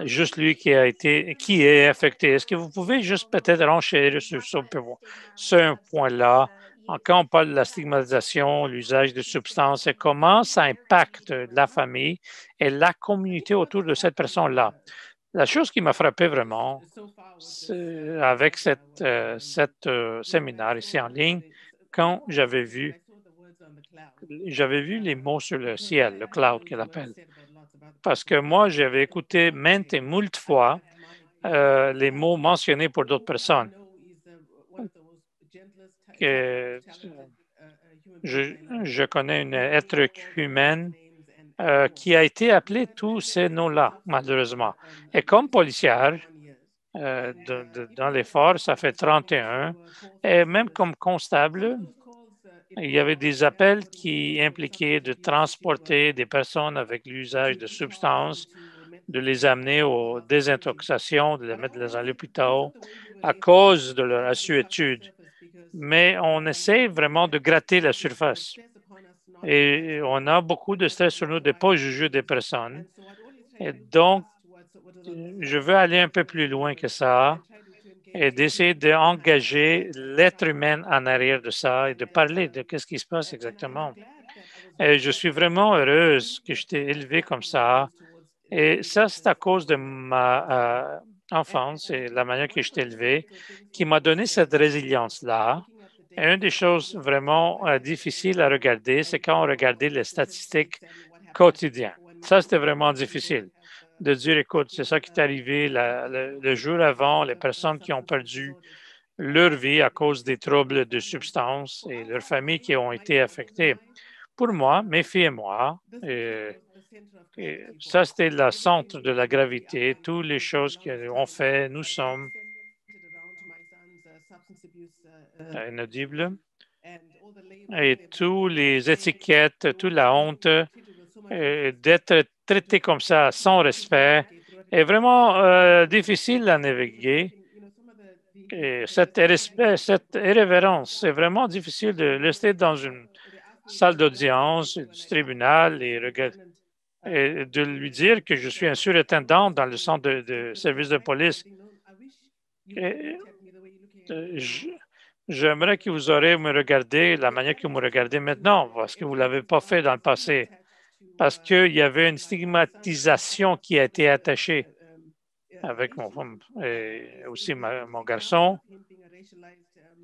juste lui qui est affecté. Est-ce que vous pouvez juste peut-être renchérir sur ce point-là? Quand on parle de la stigmatisation, l'usage de substances, et comment ça impacte la famille et la communauté autour de cette personne-là? La chose qui m'a frappé vraiment, avec cette séminaire ici en ligne, quand j'avais vu les mots sur le ciel, le cloud qu'elle appelle. Parce que moi, j'avais écouté maintes et moult fois les mots mentionnés pour d'autres personnes. Je connais une être humaine qui a été appelée tous ces noms-là, malheureusement. Et comme policière, dans les forces, ça fait 31. Et même comme constable, il y avait des appels qui impliquaient de transporter des personnes avec l'usage de substances, de les amener aux désintoxications, de les mettre dans l'hôpital à cause de leur assuétude. Mais on essaie vraiment de gratter la surface. Et on a beaucoup de stress sur nous de ne pas juger des personnes. Et donc, je veux aller un peu plus loin que ça et d'essayer d'engager l'être humain en arrière de ça et de parler de ce qui se passe exactement. Et je suis vraiment heureuse que je t'ai élevé comme ça. Et ça, c'est à cause de ma enfance et la manière que je t'ai élevé qui m'a donné cette résilience-là. Et une des choses vraiment difficiles à regarder, c'est quand on regardait les statistiques quotidiennes. Ça, c'était vraiment difficile de dire, écoute, c'est ça qui est arrivé le jour avant, les personnes qui ont perdu leur vie à cause des troubles de substances et leurs familles qui ont été affectées. Pour moi, mes filles et moi, et ça, c'était le centre de la gravité. Toutes les choses qu'on fait, nous sommes inaudibles. Et toutes les étiquettes, toute la honte d'être traité comme ça sans respect est vraiment difficile à naviguer. Et cette irrévérence, c'est vraiment difficile de rester dans une salle d'audience du tribunal et de lui dire que je suis un surintendant dans le centre de service de police. Et, j'aimerais que vous aurez me regarder la manière que vous me regardez maintenant, parce que vous ne l'avez pas fait dans le passé, parce qu'il y avait une stigmatisation qui a été attachée avec mon femme et aussi mon garçon,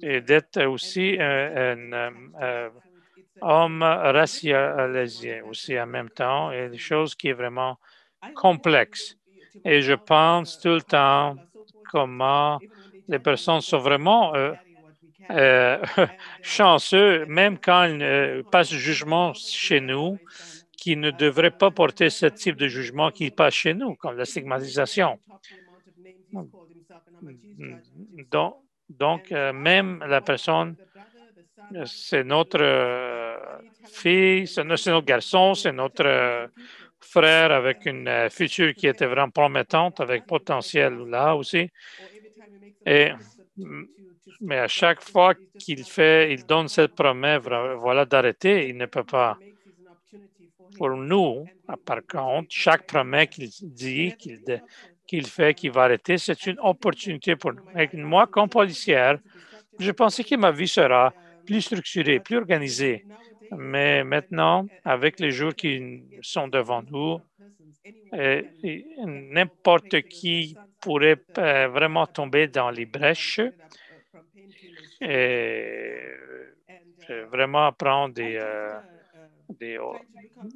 et d'être aussi un homme racialisé aussi en même temps, et des choses qui est vraiment complexe. Et je pense tout le temps comment les personnes sont vraiment euh, chanceux, même quand ils passent jugement chez nous, qui ne devraient pas porter ce type de jugement qui passe chez nous, comme la stigmatisation. Donc, même la personne, c'est notre fille, c'est notre garçon, c'est notre frère avec une future qui était vraiment promettante, avec potentiel là aussi. Et, mais à chaque fois il donne cette promesse, voilà, d'arrêter, il ne peut pas. Pour nous, par contre, chaque promesse qu'il dit, qu'il fait, qu'il va arrêter, c'est une opportunité pour nous. Et moi, comme policière, je pensais que ma vie sera plus structurée, plus organisée. Mais maintenant, avec les jours qui sont devant nous, n'importe qui pourrait vraiment tomber dans les brèches et vraiment prendre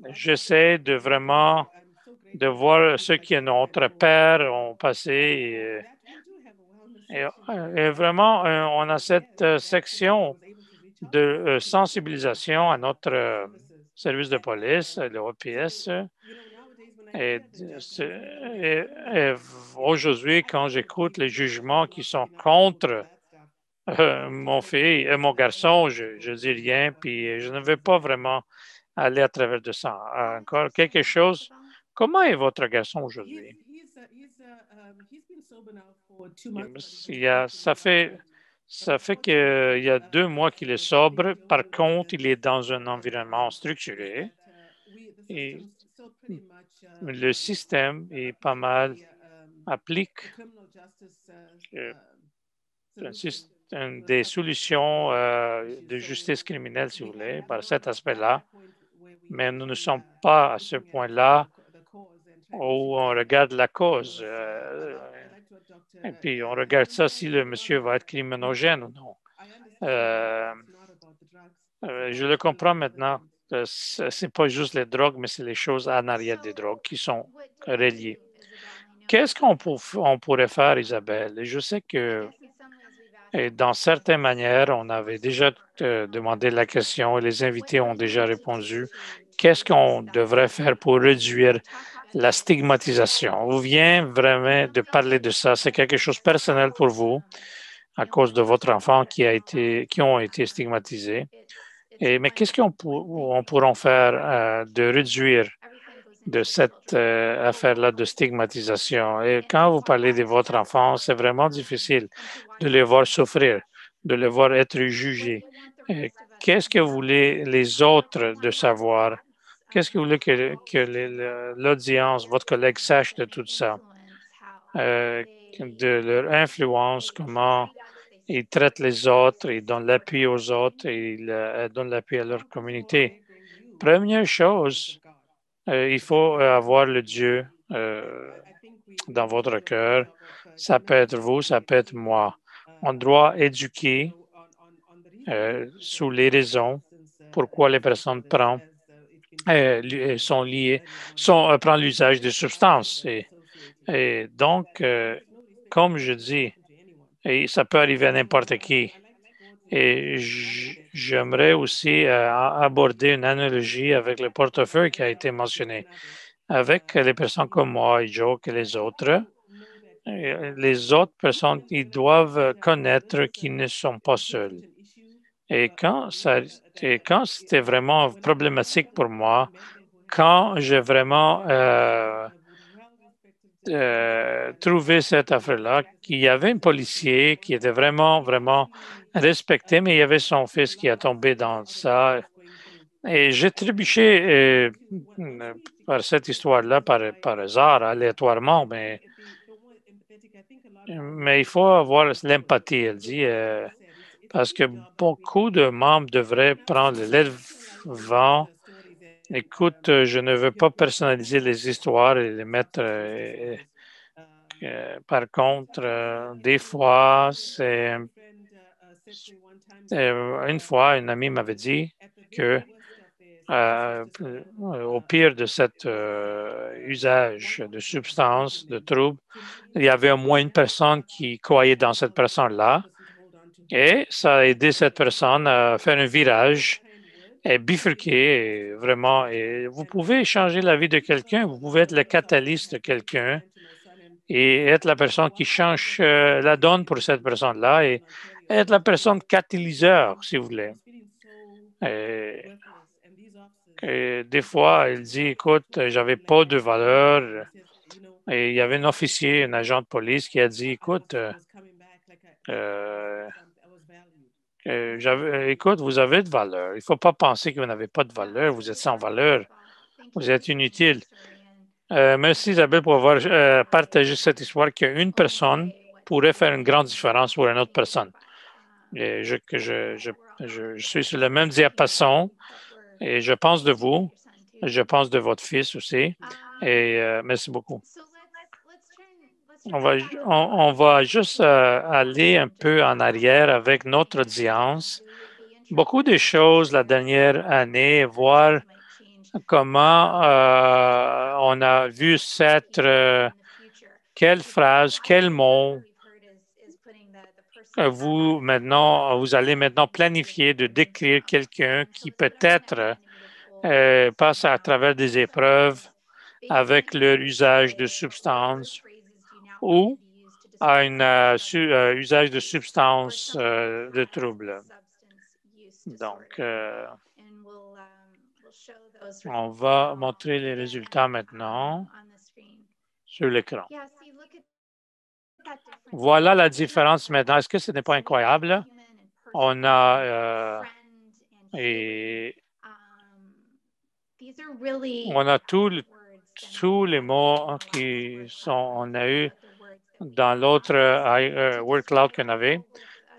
j'essaie de vraiment de voir ce que notre père ont passé. Et vraiment, on a cette section de sensibilisation à notre service de police, le OPS. Et, aujourd'hui, quand j'écoute les jugements qui sont contre mon fils et mon garçon, je dis rien, puis je ne veux pas vraiment aller à travers de ça. Encore quelque chose. Comment est votre garçon aujourd'hui? Ça fait qu'il y a 2 mois qu'il est sobre. Par contre, il est dans un environnement structuré et le système est pas mal applique des solutions de justice criminelle, si vous voulez, par cet aspect-là. Mais nous ne sommes pas à ce point-là où on regarde la cause. Et puis, on regarde ça si le monsieur va être criminogène ou non. Je le comprends maintenant. Ce n'est pas juste les drogues, mais c'est les choses en arrière des drogues qui sont reliées. Qu'est-ce qu'on pourrait faire, Isabelle? Je sais que dans certaines manières, on avait déjà demandé la question et les invités ont déjà répondu. Qu'est-ce qu'on devrait faire pour réduire la stigmatisation? Ou vient vraiment de parler de ça? C'est quelque chose de personnel pour vous à cause de votre enfant qui ont été stigmatisés. Mais qu'est-ce qu'on pourra faire de réduire de cette affaire-là de stigmatisation? Et quand vous parlez de votre enfant, c'est vraiment difficile de le voir souffrir, de le voir être jugé. Qu'est-ce que vous voulez les autres de savoir? Qu'est-ce que vous voulez que l'audience, votre collègue sache de tout ça? De leur influence, comment ils traitent les autres, ils donnent l'appui aux autres, et ils donnent l'appui à leur communauté. Première chose, il faut avoir le Dieu dans votre cœur. Ça peut être vous, ça peut être moi. On doit éduquer sur les raisons pourquoi les personnes sont liées, prennent l'usage de substances. Et donc, comme je dis, et ça peut arriver à n'importe qui. Et j'aimerais aussi aborder une analogie avec le portefeuille qui a été mentionné. Avec les personnes comme moi et Joe et les autres personnes, ils doivent connaître qu'ils ne sont pas seuls. Et quand c'était vraiment problématique pour moi, quand j'ai vraiment trouvé cette affaire-là, qu'il y avait un policier qui était vraiment, vraiment respecté, mais il y avait son fils qui a tombé dans ça. Et j'ai trébuché par cette histoire-là par hasard, aléatoirement, mais il faut avoir l'empathie, elle dit, parce que beaucoup de membres devraient prendre le vent. Écoute, je ne veux pas personnaliser les histoires et les mettre. Par contre, des fois, c'est une fois, une amie m'avait dit que au pire de cet usage de substances, de troubles, il y avait au moins une personne qui croyait dans cette personne-là et ça a aidé cette personne à faire un virage et bifurquer et vraiment. Et vous pouvez changer la vie de quelqu'un, vous pouvez être le catalyse de quelqu'un et être la personne qui change la donne pour cette personne-là et être la personne catalyseur, si vous voulez. Et des fois, il dit, écoute, j'avais pas de valeur. Et il y avait un officier, un agent de police qui a dit, écoute, écoute, vous avez de valeur. Il ne faut pas penser que vous n'avez pas de valeur. Vous êtes sans valeur. Vous êtes inutile. Merci Isabelle pour avoir partagé cette histoire qu'une personne pourrait faire une grande différence pour une autre personne. Et je suis sur le même diapason et je pense de vous, je pense de votre fils aussi. Et merci beaucoup. On va juste aller un peu en arrière avec notre audience. Beaucoup de choses la dernière année, voir comment on a vu cette, quelle phrase, quel mot vous allez maintenant planifier de décrire quelqu'un qui peut-être passe à travers des épreuves avec leur usage de substances ou à un usage de substances de troubles. Donc, on va montrer les résultats maintenant sur l'écran. Voilà la différence maintenant. Est-ce que ce n'est pas incroyable? On a tous les mots qui sont, on a eu dans l'autre word cloud qu'on avait,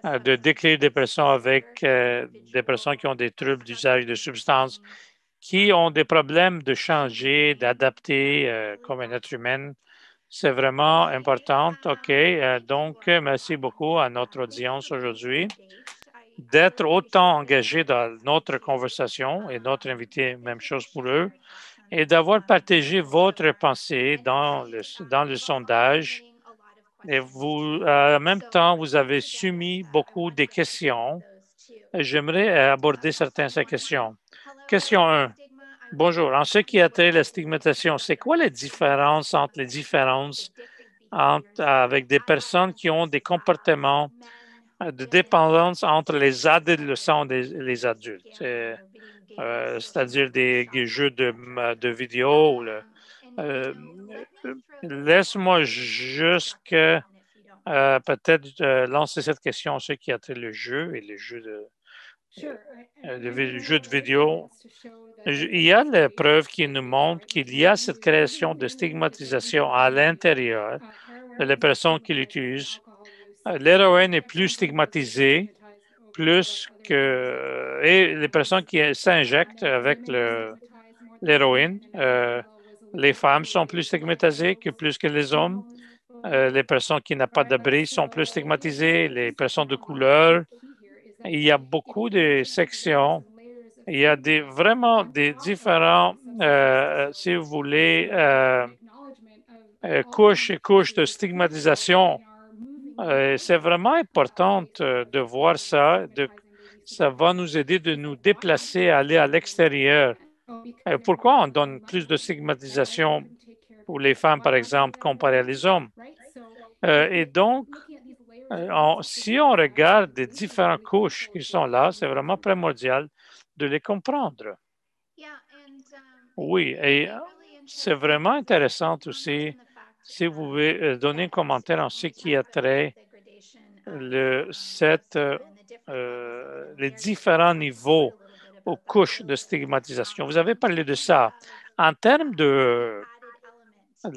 de décrire des personnes avec des personnes qui ont des troubles d'usage de substances, qui ont des problèmes de changer, d'adapter comme un être humain. C'est vraiment important. OK. Donc, merci beaucoup à notre audience aujourd'hui d'être autant engagés dans notre conversation et notre invité, même chose pour eux, et d'avoir partagé votre pensée dans le sondage. Et vous, en même temps, vous avez soumis beaucoup de questions. J'aimerais aborder certaines de ces questions. Question 1. Bonjour. En ce qui a trait à la stigmatisation, c'est quoi la différence entre les différences avec des personnes qui ont des comportements de dépendance entre les adolescents et les adultes? C'est-à-dire des jeux de vidéo. Laisse-moi juste peut-être lancer cette question à ceux qui ont trait le jeu et les jeux de vidéo. Il y a la preuve qui nous montre qu'il y a cette création de stigmatisation à l'intérieur de les personnes qui l'utilisent. L'héroïne est plus stigmatisée, plus que... Et les personnes qui s'injectent avec l'héroïne, les femmes sont plus stigmatisées que plus que les hommes. Les personnes qui n'ont pas d'abri sont plus stigmatisées, les personnes de couleur. Il y a beaucoup de sections. Il y a vraiment des différents, si vous voulez, couches et couches de stigmatisation. C'est vraiment important de voir ça. Ça va nous aider de nous déplacer, aller à l'extérieur. Pourquoi on donne plus de stigmatisation pour les femmes, par exemple, comparé à les hommes? Et donc, si on regarde les différentes couches qui sont là, c'est vraiment primordial de les comprendre. Oui, et c'est vraiment intéressant aussi si vous pouvez donner un commentaire en ce qui a trait les différents niveaux aux couches de stigmatisation. Vous avez parlé de ça. En termes de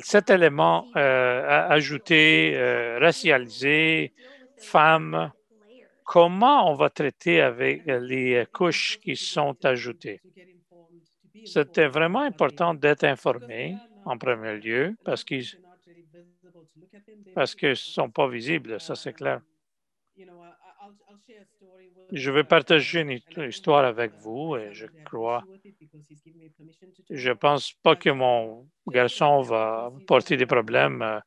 cet élément ajouté, racialisé, femmes, comment on va traiter avec les couches qui sont ajoutées? C'était vraiment important d'être informé en premier lieu parce qu'ils ne sont pas visibles, ça c'est clair. Je vais partager une histoire avec vous et je pense pas que mon garçon va porter des problèmes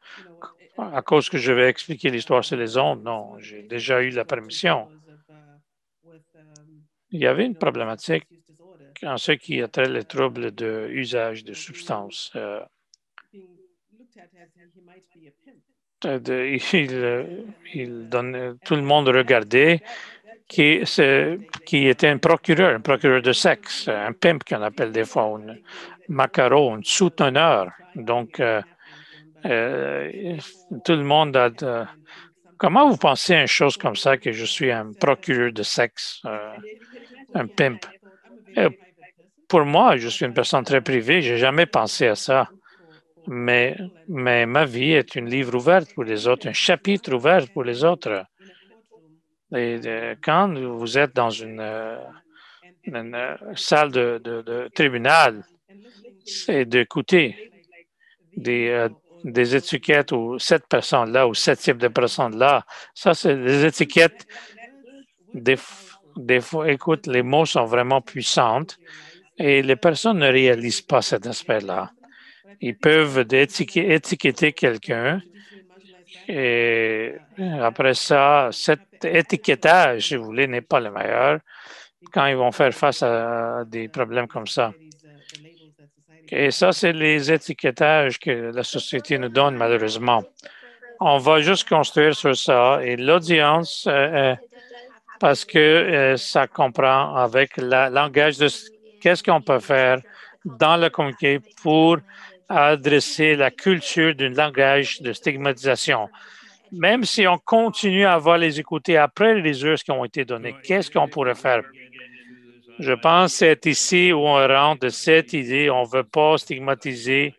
à cause que je vais expliquer l'histoire sur les ondes. Non, j'ai déjà eu la permission. Il y avait une problématique en ce qui a trait les troubles d'usage de substances. Tout le monde regardait qui était un procureur de sexe, un pimp qu'on appelle des fois, un macaro, un souteneur. Donc, tout le monde a... Comment vous pensez à une chose comme ça, que je suis un procureur de sexe, un pimp? Pour moi, je suis une personne très privée, je n'ai jamais pensé à ça. Mais ma vie est un livre ouvert pour les autres, un chapitre ouvert pour les autres. Et quand vous êtes dans une salle de tribunal, c'est d'écouter des étiquettes ou cette personne-là ou ce type de personne-là. Ça, c'est des étiquettes. Des fois, écoute, les mots sont vraiment puissantes et les personnes ne réalisent pas cet aspect-là. Ils peuvent étiqueter quelqu'un et après ça, cet étiquetage, si vous voulez, n'est pas le meilleur quand ils vont faire face à des problèmes comme ça. Et ça, c'est les étiquetages que la société nous donne, malheureusement. On va juste construire sur ça et l'audience, parce que ça comprend avec le langage de qu'est-ce qu'on peut faire dans le communiqué pour adresser la culture d'un langage de stigmatisation. Même si on continue à avoir les écouter après les heures qui ont été données, qu'est-ce qu'on pourrait faire? Je pense que c'est ici où on rentre de cette idée, on ne veut pas stigmatiser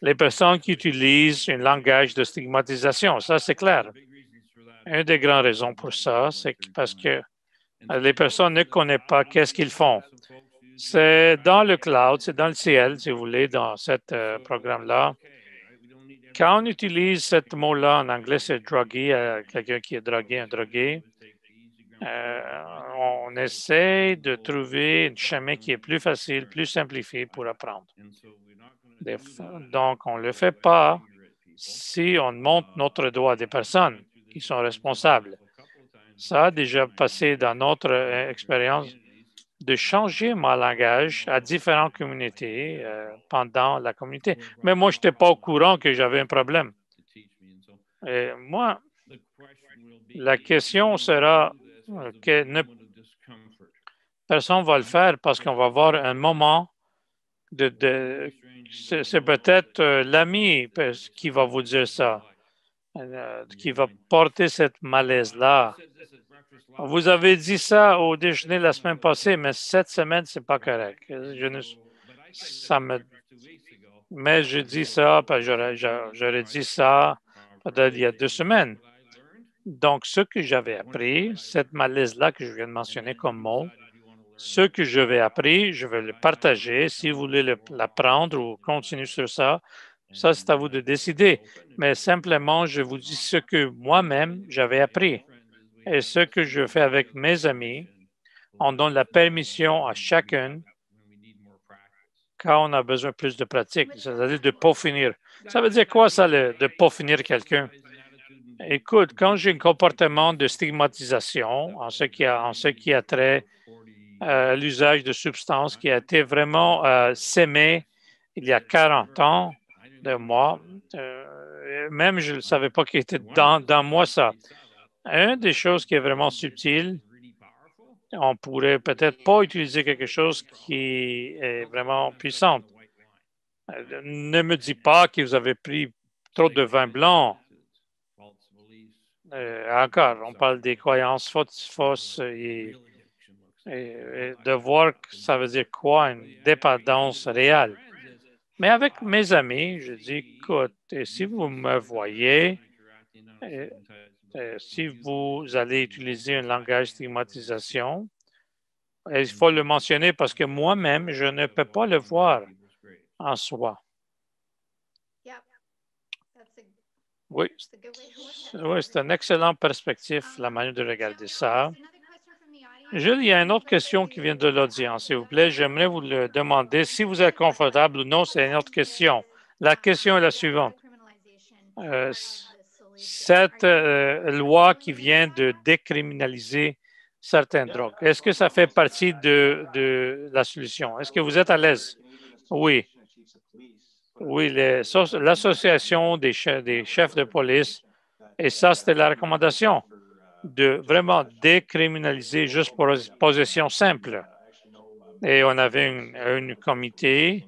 les personnes qui utilisent un langage de stigmatisation. Ça, c'est clair. Une des grandes raisons pour ça, c'est parce que les personnes ne connaissent pas qu'est-ce qu'ils font. C'est dans le cloud, c'est dans le ciel, si vous voulez, dans ce programme-là. Quand on utilise ce mot-là en anglais, c'est druggy, quelqu'un qui est drogué, un drogué. On essaie de trouver un chemin qui est plus facile, plus simplifié pour apprendre. Donc, on ne le fait pas si on montre notre doigt à des personnes qui sont responsables. Ça a déjà passé dans notre expérience de changer mon langage à différentes communautés pendant la communauté. Mais moi, je n'étais pas au courant que j'avais un problème. Et moi, la question sera que personne ne va le faire parce qu'on va avoir un moment c'est peut-être l'ami qui va vous dire ça, qui va porter cette malaise-là. Vous avez dit ça au déjeuner la semaine passée, mais cette semaine, ce n'est pas correct. Mais je dis ça, j'aurais dit ça peut-être il y a 2 semaines. Donc, ce que j'avais appris, cette malaise-là que je viens de mentionner comme mot, ce que je vais appris, je vais le partager. Si vous voulez l'apprendre ou continuer sur ça, ça, c'est à vous de décider. Mais simplement, je vous dis ce que moi-même, j'avais appris. Et ce que je fais avec mes amis, on donne la permission à chacun quand on a besoin de plus de pratique, c'est-à-dire de peaufiner. Ça veut dire quoi, ça, de peaufiner quelqu'un? Écoute, quand j'ai un comportement de stigmatisation en ce qui a trait à l'usage de substances qui a été vraiment sémé il y a 40 ans de moi, même je ne savais pas qu'il était dans moi ça. Une des choses qui est vraiment subtile, on pourrait peut-être pas utiliser quelque chose qui est vraiment puissant. Ne me dis pas que vous avez pris trop de vin blanc. Encore, on parle des croyances fausses et de voir que ça veut dire quoi, une dépendance réelle. Mais avec mes amis, je dis, écoute, si vous me voyez, si vous allez utiliser un langage stigmatisation, il faut le mentionner parce que moi-même, je ne peux pas le voir en soi. Oui, c'est une excellente perspective, la manière de regarder ça. Jules, il y a une autre question qui vient de l'audience, s'il vous plaît. J'aimerais vous le demander. Si vous êtes confortable ou non, c'est une autre question. La question est la suivante. Cette loi qui vient de décriminaliser certaines drogues, est-ce que ça fait partie de la solution? Est-ce que vous êtes à l'aise? Oui. Oui, l'association des chefs de police, et ça, c'était la recommandation de vraiment décriminaliser juste pour possession simple. Et on avait un comité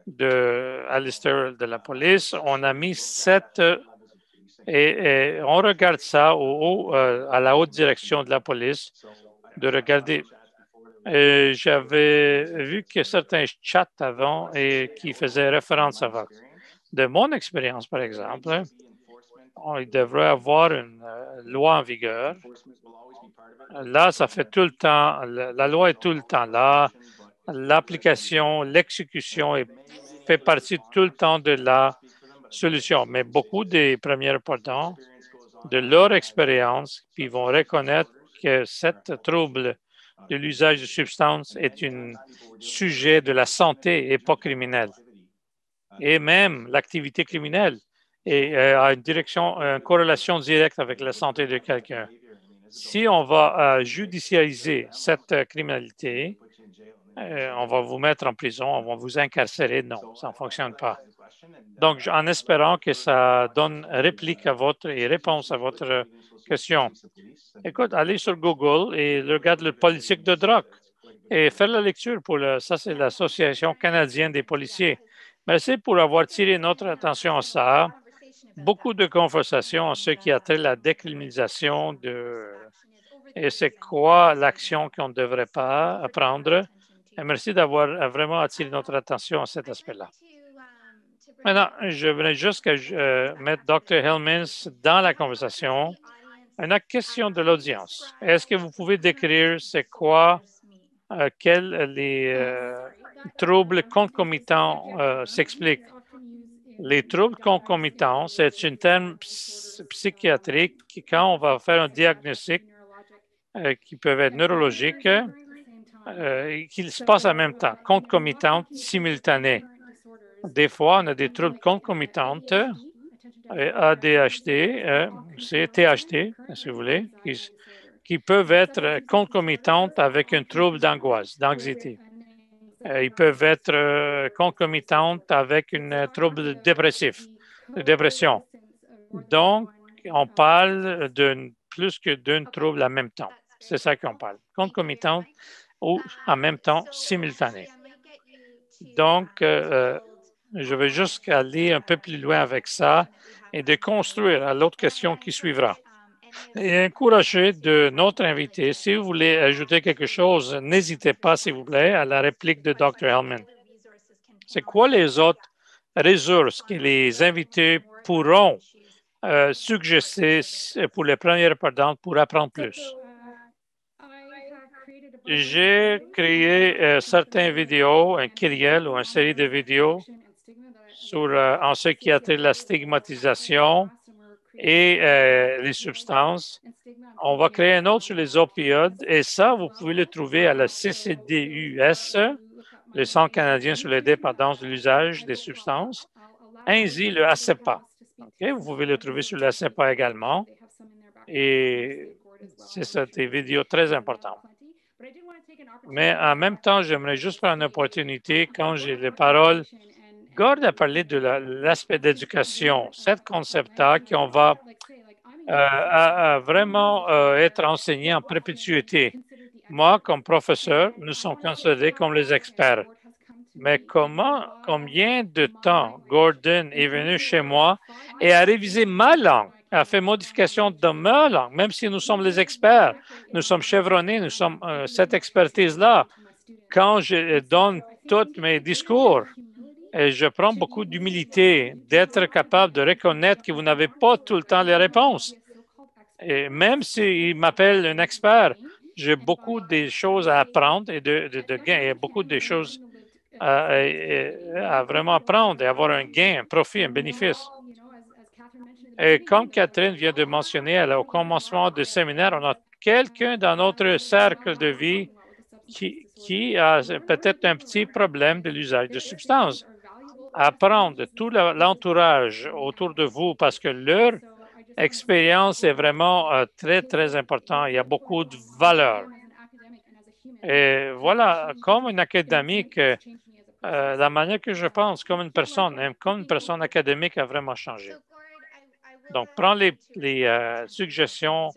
de Alistair de la police. On a mis 7 et on regarde ça à la haute direction de la police de regarder. J'avais vu que certains chats avant et qui faisaient référence à ça. De mon expérience, par exemple, il devrait avoir une loi en vigueur. Là, ça fait tout le temps, la loi est tout le temps là. L'application, l'exécution fait partie tout le temps de la solution. Mais beaucoup des premiers répondants, de leur expérience, ils vont reconnaître que ce trouble de l'usage de substances est un sujet de la santé et pas criminel. Et même l'activité criminelle a une corrélation directe avec la santé de quelqu'un. Si on va judicialiser cette criminalité, on va vous mettre en prison, on va vous incarcérer. Non, ça ne fonctionne pas. Donc, en espérant que ça donne réplique à et réponse à votre question. Écoute, allez sur Google et regarde le politique de drogue et faire la lecture ça, c'est l'Association canadienne des policiers. Merci pour avoir tiré notre attention à ça. Beaucoup de conversations en ce qui a trait à la décriminalisation et c'est quoi l'action qu'on ne devrait pas prendre. Et merci d'avoir vraiment attiré notre attention à cet aspect-là. Maintenant, je voudrais juste mettre Dr. Hellmans dans la conversation. Une question de l'audience. Est-ce que vous pouvez décrire c'est quoi, quels les troubles concomitants s'expliquent? Les troubles concomitants, c'est un terme psychiatrique quand on va faire un diagnostic qui peut être neurologique, qui se passe en même temps, concomitant, simultané. Des fois, on a des troubles concomitants, ADHD, c'est THD, si vous voulez, qui peuvent être concomitantes avec un trouble d'angoisse, d'anxiété. Ils peuvent être concomitantes avec un trouble dépressif, de dépression. Donc, on parle plus que d'un trouble en même temps. C'est ça qu'on parle. Concomitante ou en même temps simultané. Donc, je vais juste aller un peu plus loin avec ça et de construire à l'autre question qui suivra. Et encourager de notre invité, si vous voulez ajouter quelque chose, n'hésitez pas, s'il vous plaît, à la réplique de Dr. Hellman. C'est quoi les autres ressources que les invités pourront suggérer pour les premiers répondants pour apprendre plus? J'ai créé certaines vidéos, un Kyriel ou une série de vidéos en ce qui a trait à la stigmatisation et les substances. On va créer un autre sur les opioïdes et ça, vous pouvez le trouver à la CCDUS, le Centre canadien sur les dépendances de l'usage des substances, ainsi le ACEPA. Okay? Vous pouvez le trouver sur l'ACEPA également. Et c'est des vidéos très importantes. Mais en même temps, j'aimerais juste prendre une opportunité, quand j'ai les paroles, Gord a parlé de l'aspect d'éducation, cet concept-là qu'on va vraiment être enseigné en perpétuité. Moi, comme professeur, nous sommes considérés comme les experts. Mais combien de temps Gordon est venu chez moi et a révisé ma langue, a fait modification de ma langue, même si nous sommes les experts, nous sommes chevronnés, nous sommes cette expertise-là. Quand je donne tous mes discours, et je prends beaucoup d'humilité d'être capable de reconnaître que vous n'avez pas tout le temps les réponses. Et même s'il m'appelle un expert, j'ai beaucoup de choses à apprendre et et beaucoup de choses à vraiment apprendre et avoir un gain, un profit, un bénéfice. Et comme Catherine vient de mentionner au commencement du séminaire, on a quelqu'un dans notre cercle de vie qui a peut-être un petit problème de l'usage de substances. Apprendre tout l'entourage autour de vous parce que leur expérience est vraiment très, très importante. Il y a beaucoup de valeur. Et voilà, comme un académique, la manière que je pense comme une personne académique a vraiment changé. Donc, prends les suggestions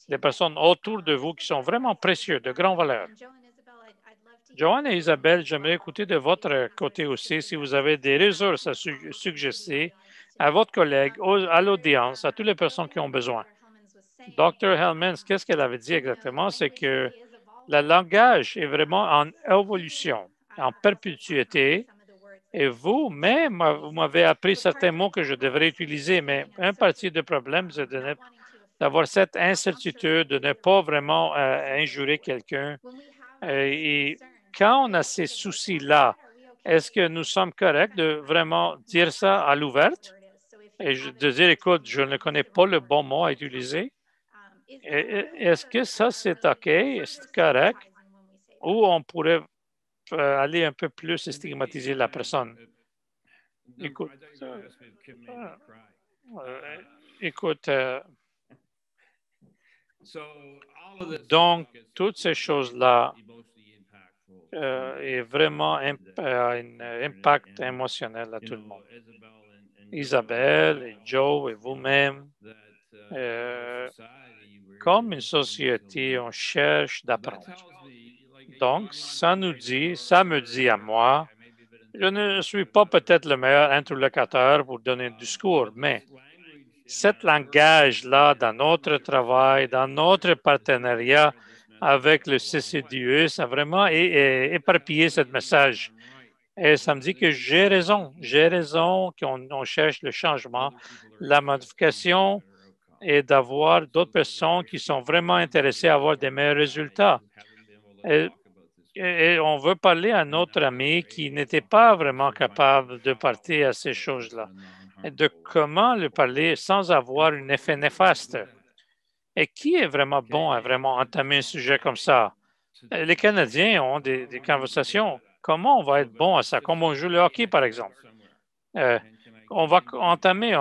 des personnes autour de vous qui sont vraiment précieuses, de grande valeur. Joanne et Isabelle, j'aimerais écouter de votre côté aussi si vous avez des ressources à suggérer à votre collègue, à l'audience, à toutes les personnes qui ont besoin. Dr. Hellmans, qu'est-ce qu'elle avait dit exactement? C'est que le langage est vraiment en évolution, en perpétuité. Et vous-même, vous m'avez appris certains mots que je devrais utiliser, mais un partie du problème, c'est d'avoir cette incertitude, de ne pas vraiment injurer quelqu'un. Et quand on a ces soucis-là, est-ce que nous sommes corrects de vraiment dire ça à l'ouverte et de dire, écoute, je ne connais pas le bon mot à utiliser? Est-ce que ça, c'est OK, c'est correct? Ou on pourrait aller un peu plus et stigmatiser la personne? Écoute, écoute, donc, toutes ces choses-là est vraiment un impact émotionnel à tout le monde. Isabelle et Joe et vous-même, comme une société, on cherche d'apprendre. Donc, ça me dit à moi, je ne suis pas peut-être le meilleur interlocuteur pour donner un discours, mais cet langage-là dans notre travail, dans notre partenariat avec le CCDE, ça a vraiment éparpillé ce message. Et ça me dit que j'ai raison qu'on cherche le changement, la modification et d'avoir d'autres personnes qui sont vraiment intéressées à avoir des meilleurs résultats. Et on veut parler à notre ami qui n'était pas vraiment capable de partir à ces choses-là et de comment le parler sans avoir un effet néfaste. Et qui est vraiment bon à vraiment entamer un sujet comme ça? Les Canadiens ont des conversations. Comment on va être bon à ça? Comme on joue le hockey, par exemple. On va entamer.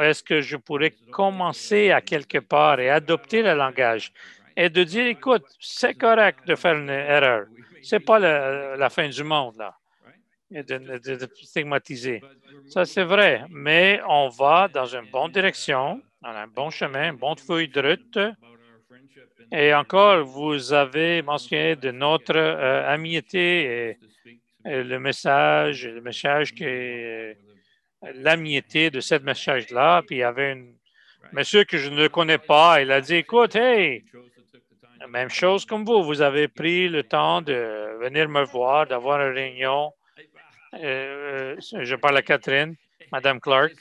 Est-ce que je pourrais commencer à quelque part et adopter le langage et de dire, écoute, c'est correct de faire une erreur. Ce n'est pas la fin du monde, là, et de stigmatiser. Ça, c'est vrai, mais on va dans une bonne direction, dans un bon chemin, une bonne feuille de route. Et encore, vous avez mentionné de notre amitié et le message que l'amitié de ce message-là. Puis il y avait un monsieur que je ne connais pas. Il a dit, écoute, hey, même chose comme vous avez pris le temps de venir me voir, d'avoir une réunion. Je parle à Catherine, Madame Clark.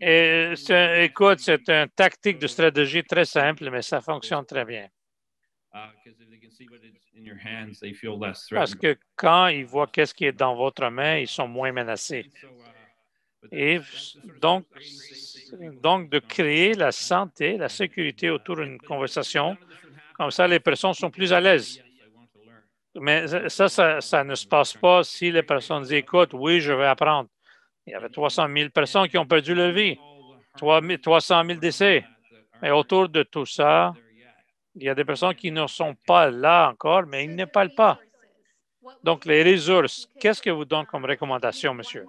Et écoute, c'est une tactique de stratégie très simple, mais ça fonctionne très bien. Parce que quand ils voient qu'est-ce qui est dans votre main, ils sont moins menacés. Et donc de créer la santé, la sécurité autour d'une conversation, comme ça, les personnes sont plus à l'aise. Mais ça ne se passe pas si les personnes disent, écoute, oui, je vais apprendre. Il y avait 300 000 personnes qui ont perdu leur vie, 300 000 décès. Mais autour de tout ça, il y a des personnes qui ne sont pas là encore, mais ils ne parlent pas. Donc, les ressources, qu'est-ce que vous donnez comme recommandation, monsieur?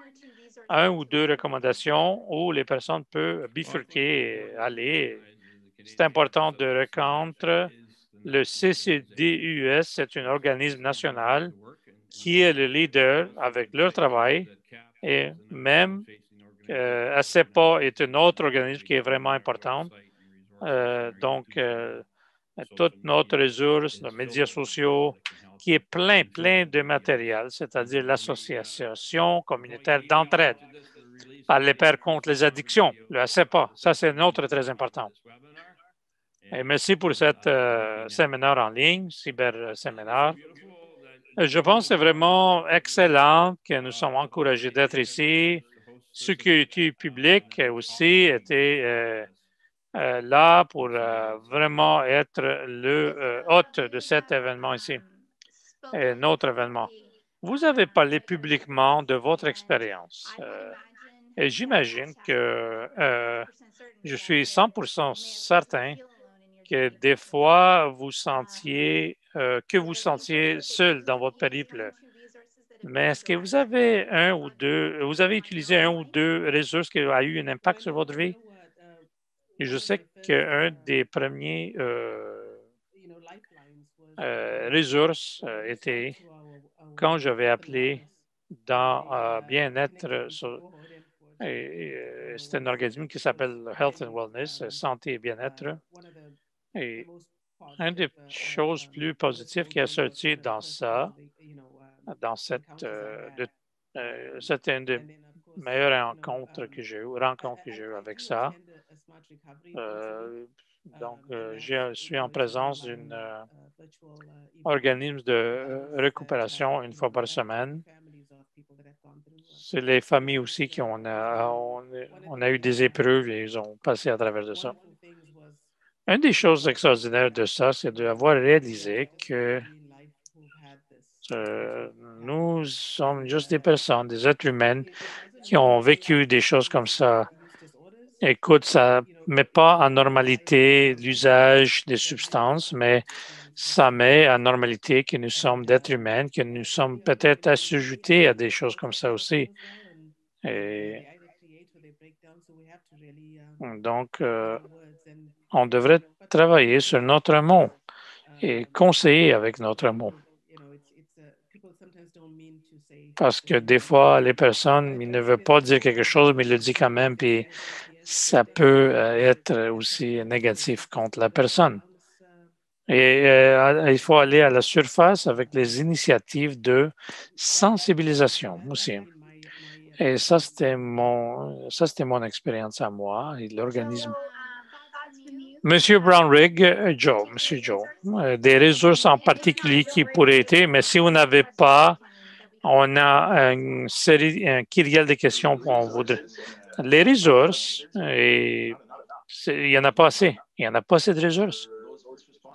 Un ou deux recommandations où les personnes peuvent bifurquer et aller. C'est important de reconnaître le CCDUS, c'est un organisme national qui est le leader avec leur travail, et même ACEPA est un autre organisme qui est vraiment important. Donc, toutes notre ressources, nos médias sociaux, qui est plein de matériel, c'est-à-dire l'association communautaire d'entraide par les pairs contre les addictions, le ACEPA. Ça, c'est un autre très important. Et merci pour cette séminaire en ligne, cyber-séminaire. Je pense que c'est vraiment excellent que nous sommes encouragés d'être ici. Sécurité publique aussi était là pour vraiment être le hôte de cet événement ici, notre événement. Vous avez parlé publiquement de votre expérience et j'imagine que je suis 100% certain que des fois vous sentiez seul dans votre périple. Mais est-ce que vous avez vous avez utilisé un ou deux ressources qui ont eu un impact sur votre vie? Et je sais qu'un des premiers ressources était quand j'avais appelé dans Bien-être, c'est un organisme qui s'appelle Health and Wellness, Santé et Bien-être. Et une des choses plus positives qui est sorti dans ça, dans c'était une des meilleures rencontres que j'ai eues avec ça. Donc, je suis en présence d'un organisme de récupération une fois par semaine. C'est les familles aussi on a eu des épreuves et ils ont passé à travers de ça. Une des choses extraordinaires de ça, c'est d'avoir réalisé que nous sommes juste des personnes, des êtres humains qui ont vécu des choses comme ça. Écoute, ça ne met pas en normalité l'usage des substances, mais ça met en normalité que nous sommes d'êtres humains, que nous sommes peut-être assujettis à des choses comme ça aussi. Et donc, on devrait travailler sur notre mot et conseiller avec notre mot. Parce que des fois, les personnes, ils ne veulent pas dire quelque chose, mais ils le disent quand même, puis ça peut être aussi négatif contre la personne. Et il faut aller à la surface avec les initiatives de sensibilisation aussi. Et ça, c'était mon expérience à moi et l'organisme. Monsieur Brownrigg, Monsieur Joe, des ressources en particulier qui pourraient être, mais si vous n'avez pas, on a une série, un kyrielle de questions pour vous. Les ressources, il n'y en a pas assez. Il n'y en a pas assez de ressources,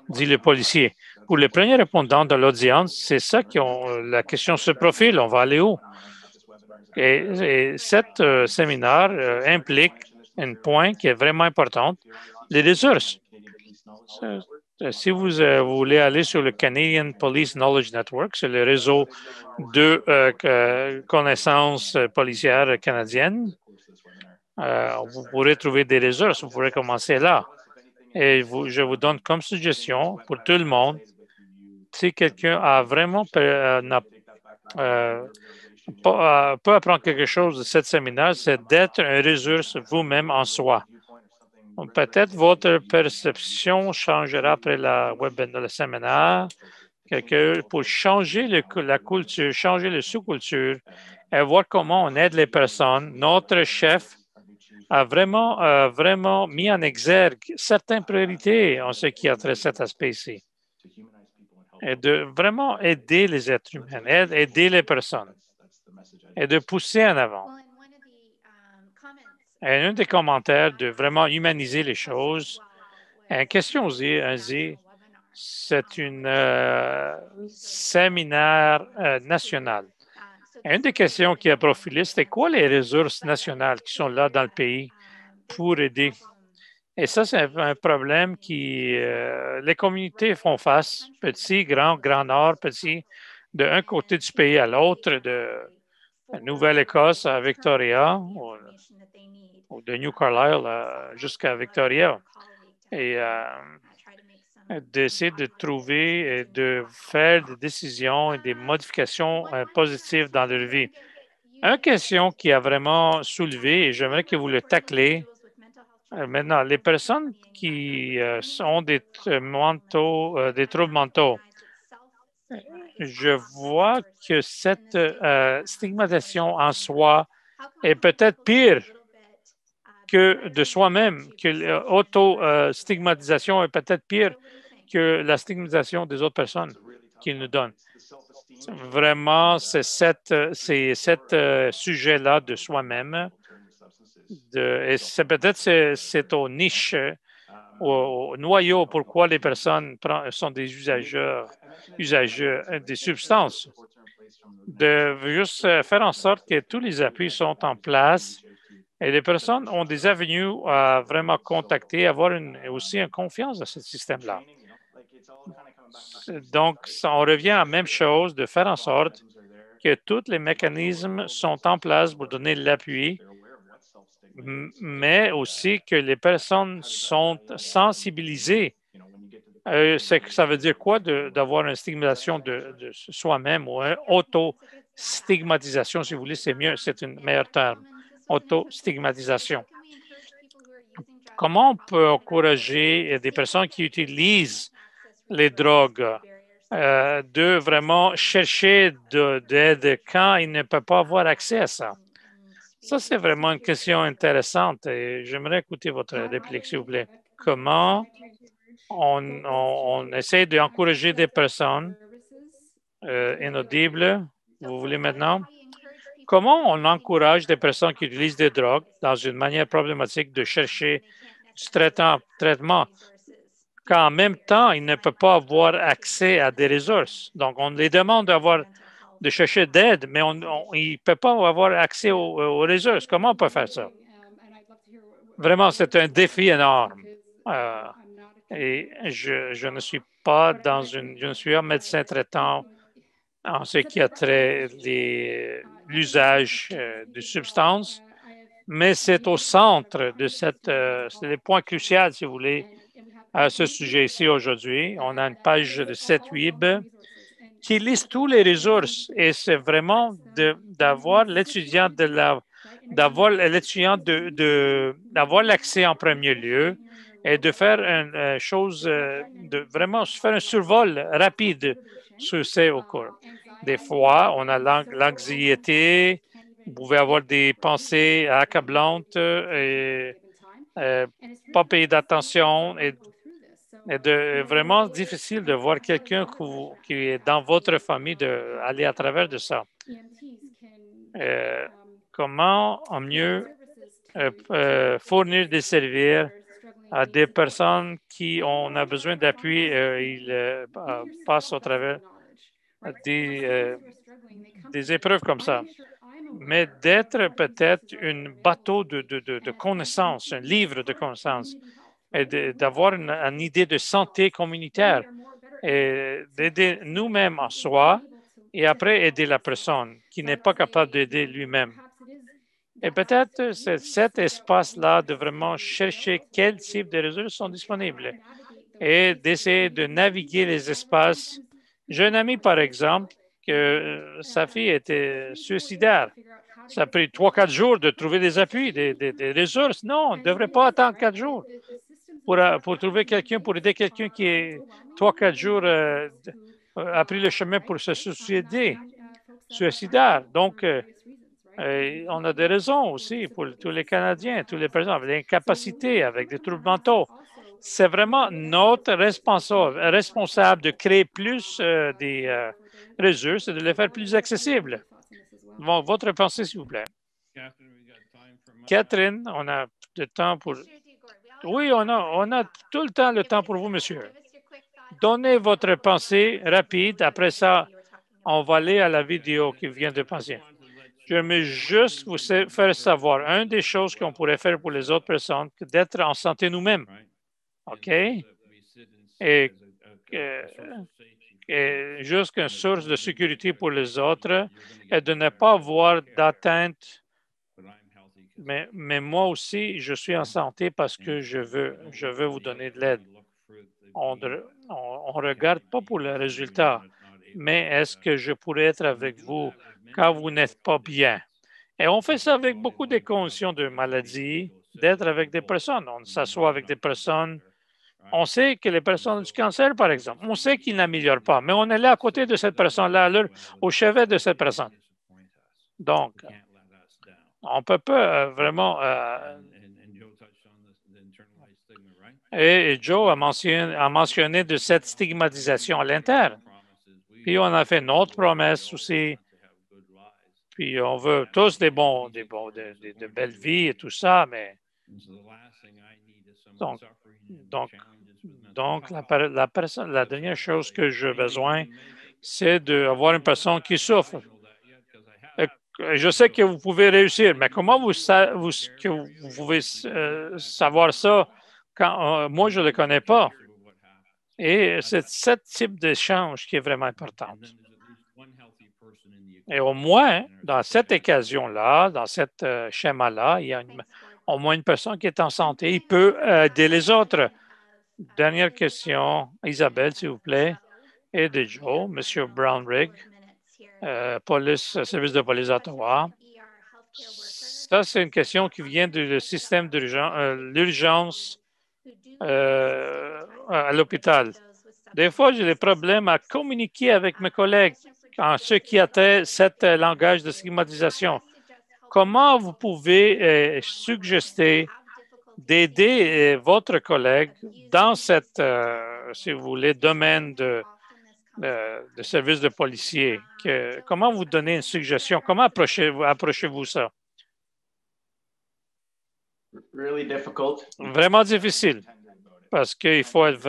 dit le policier. Pour les premiers répondants de l'audience, c'est ça qui la question se profile. On va aller où? Et cet séminaire implique un point qui est vraiment important, les ressources. Si vous voulez aller sur le Canadian Police Knowledge Network, c'est le réseau de connaissances policières canadiennes, vous pourrez trouver des ressources. Vous pourrez commencer là. Et je vous donne comme suggestion pour tout le monde, si quelqu'un a vraiment peut apprendre quelque chose de ce séminaire, c'est d'être une ressource vous-même en soi. Peut-être votre perception changera après le séminaire, pour changer la culture, changer la sous-culture et voir comment on aide les personnes. Notre chef a vraiment mis en exergue certaines priorités en ce qui a trait à cet aspect-ci. Et de vraiment aider les êtres humains, aider les personnes et de pousser en avant. Et un des commentaires de vraiment humaniser les choses. Une question aussi, c'est un séminaire national. Une des questions qui a profilé, c'était quoi les ressources nationales qui sont là dans le pays pour aider? Et ça, c'est un problème qui les communautés font face, petit, grand nord, petit, d'un côté du pays à l'autre, de Nouvelle-Écosse à Victoria, ou de New Carlisle jusqu'à Victoria. Et d'essayer de trouver et de faire des décisions et des modifications positives dans leur vie. Une question qui a vraiment soulevé, et j'aimerais que vous le taclez, maintenant, les personnes qui ont des troubles mentaux, je vois que cette stigmatisation en soi est peut-être pire que de soi-même, que l'auto-stigmatisation est peut-être pire que la stigmatisation des autres personnes qu'ils nous donnent. Vraiment, c'est cet sujet-là de soi-même. Et c'est peut-être c'est au niche, au noyau pourquoi les personnes sont des usagers des substances. De juste faire en sorte que tous les appuis sont en place et les personnes ont des avenues à vraiment contacter, avoir aussi une confiance dans ce système-là. Donc, on revient à la même chose, de faire en sorte que tous les mécanismes sont en place pour donner l'appui, mais aussi que les personnes sont sensibilisées. Ça veut dire quoi d'avoir une stigmatisation de soi-même ou une auto-stigmatisation, si vous voulez, c'est mieux, c'est un meilleur terme, auto-stigmatisation. Comment on peut encourager des personnes qui utilisent les drogues de vraiment chercher de l'aide quand ils ne peuvent pas avoir accès à ça? Ça, c'est vraiment une question intéressante et j'aimerais écouter votre réplique, s'il vous plaît. Comment on essaie d'encourager des personnes inaudibles, vous voulez maintenant? Comment on encourage des personnes qui utilisent des drogues dans une manière problématique de chercher du traitement quand en même temps, ils ne peuvent pas avoir accès à des ressources? Donc, on les demande de chercher d'aide, mais ils ne peuvent pas avoir accès aux ressources. Comment on peut faire ça? Vraiment, c'est un défi énorme. Et je ne suis pas je ne suis pas médecin traitant en ce qui a trait l'usage de substances, mais c'est au centre de c'est le point crucial, si vous voulez, à ce sujet ici aujourd'hui. On a une page de site web qui liste tous les ressources et c'est vraiment d'avoir l'étudiant d'avoir l'accès en premier lieu et de faire une chose, de vraiment faire un survol rapide sur ces au cours. Des fois, on a l'anxiété, vous pouvez avoir des pensées accablantes et pas payer d'attention et vraiment difficile de voir quelqu'un qui est dans votre famille d'aller à travers de ça. Comment mieux fournir des services à des personnes qui ont besoin d'appui, ils passent au travers des épreuves comme ça. Mais d'être peut-être un bateau de connaissances, un livre de connaissances, et d'avoir une idée de santé communautaire et d'aider nous-mêmes en soi et après aider la personne qui n'est pas capable d'aider lui-même. Et peut-être c'est cet espace-là de vraiment chercher quel type de ressources sont disponibles et d'essayer de naviguer les espaces. J'ai un ami, par exemple, que sa fille était suicidaire. Ça a pris 3-4 jours de trouver des appuis, des ressources. Non, on ne devrait pas attendre 4 jours pour trouver quelqu'un, pour aider quelqu'un qui est 3-4 jours a pris le chemin pour se suicidaire. Donc, on a des raisons aussi pour tous les Canadiens, tous les personnes avec des incapacités, avec des troubles mentaux. C'est vraiment notre responsable de créer plus des ressources et de les faire plus accessibles. Bon, votre pensée, s'il vous plaît. Catherine, on a le temps pour... Oui, on a tout le temps pour vous, monsieur. Donnez votre pensée rapide. Après ça, on va aller à la vidéo qui vient de passer. Je veux juste vous faire savoir, une des choses qu'on pourrait faire pour les autres personnes, c'est d'être en santé nous-mêmes. OK? Et juste une source de sécurité pour les autres et de ne pas avoir d'atteinte. Mais moi aussi, je suis en santé parce que je veux vous donner de l'aide. On ne regarde pas pour le résultat, mais est-ce que je pourrais être avec vous quand vous n'êtes pas bien? Et on fait ça avec beaucoup de conditions de maladie, d'être avec des personnes. On s'assoit avec des personnes. On sait que les personnes du cancer, par exemple, on sait qu'ils n'améliorent pas, mais on est là à côté de cette personne-là, au chevet de cette personne. Donc, on ne peut pas vraiment... et Joe a mentionné de cette stigmatisation à l'interne. Puis on a fait notre promesse aussi. Puis on veut tous de belles vies et tout ça, mais donc la dernière chose que j'ai besoin, c'est d'avoir une personne qui souffre. Je sais que vous pouvez réussir, mais comment vous pouvez savoir ça quand moi, je ne le connais pas? Et c'est ce type d'échange qui est vraiment important. Et au moins, dans cette occasion-là, dans ce schéma-là, il y a au moins une personne qui est en santé. Il peut aider les autres. Dernière question, Isabelle, s'il vous plaît, et de Joe, M. Brownrigg, service de police d'Ottawa. Ça, c'est une question qui vient du système d'urgence à l'hôpital. Des fois, j'ai des problèmes à communiquer avec mes collègues en ce qui a trait à langage de stigmatisation. Comment vous pouvez suggérer d'aider votre collègue dans cette, si vous voulez, domaine de service de policier? Comment vous donnez une suggestion? Comment approchez-vous ça? Vraiment difficile, parce qu'il faut être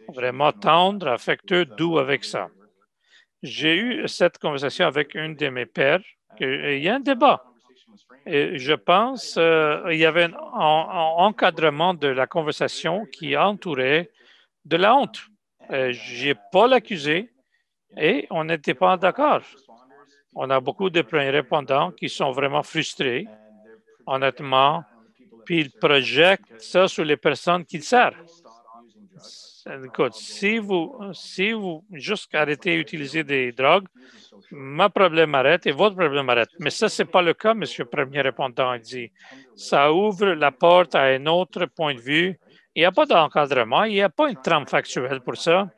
vraiment tendre, affectueux, doux avec ça. J'ai eu cette conversation avec une de mes pairs. Il y a un débat. Et je pense qu'il y avait un encadrement de la conversation qui entourait de la honte. Je n'ai pas l'accusé et on n'était pas d'accord. On a beaucoup de premiers répondants qui sont vraiment frustrés, honnêtement, puis ils projettent ça sur les personnes qu'ils servent. Écoute, si vous juste arrêtez d'utiliser des drogues, mon problème arrête et votre problème arrête. Mais ça, ce n'est pas le cas, M. le premier répondant dit. Ça ouvre la porte à un autre point de vue. Il n'y a pas d'encadrement, il n'y a pas une trame factuelle pour ça.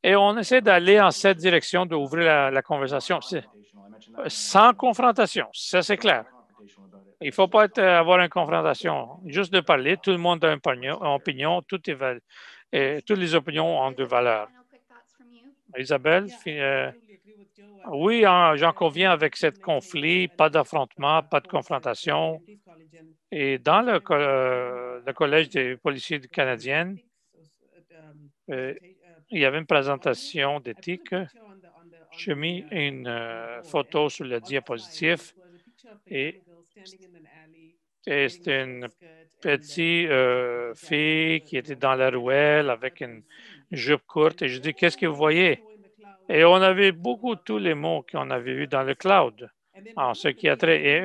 Et on essaie d'aller en cette direction, d'ouvrir la conversation. Sans confrontation, ça c'est clair. Il ne faut pas avoir une confrontation, juste de parler. Tout le monde a une opinion, toutes les opinions ont de valeur. Isabelle, oui, j'en conviens avec ce conflit, pas d'affrontement, pas de confrontation. Et dans le Collège des policiers canadiens, il y avait une présentation d'éthique. J'ai mis une photo sur le diapositive et c'était une petite fille qui était dans la ruelle avec une jupe courte. Et je dis, qu'est-ce que vous voyez? Et on avait beaucoup tous les mots qu'on avait vus dans le cloud en ce qui a trait. Et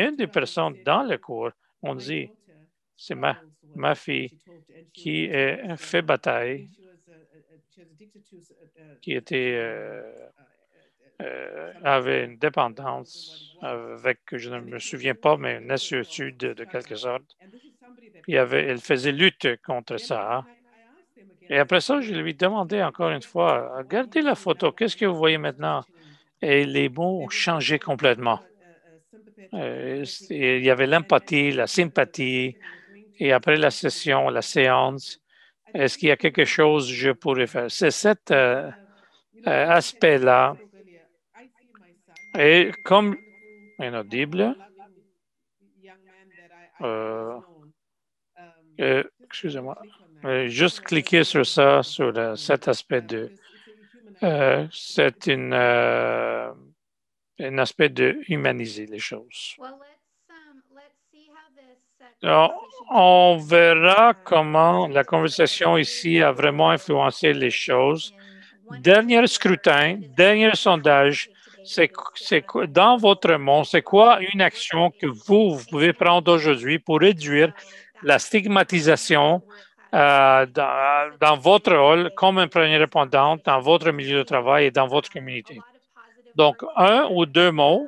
une des personnes dans le cours, on dit, c'est ma fille qui fait bataille, qui avait une dépendance avec, je ne me souviens pas, mais une lassitude de quelque sorte. Puis elle faisait lutte contre ça. Et après ça, je lui demandais encore une fois, regardez la photo, qu'est-ce que vous voyez maintenant? Et les mots ont changé complètement. Il y avait l'empathie, la sympathie, et après la session, la séance, est-ce qu'il y a quelque chose que je pourrais faire? C'est cet aspect-là. Et comme inaudible, excusez-moi, juste cliquer sur ça, sur cet aspect de... c'est un aspect de humaniser les choses. Alors, on verra comment la conversation ici a vraiment influencé les choses. Dernier scrutin, dernier sondage, dans votre monde, c'est quoi une action que vous pouvez prendre aujourd'hui pour réduire la stigmatisation dans votre rôle comme un premier répondant, dans votre milieu de travail et dans votre communauté. Donc, un ou deux mots.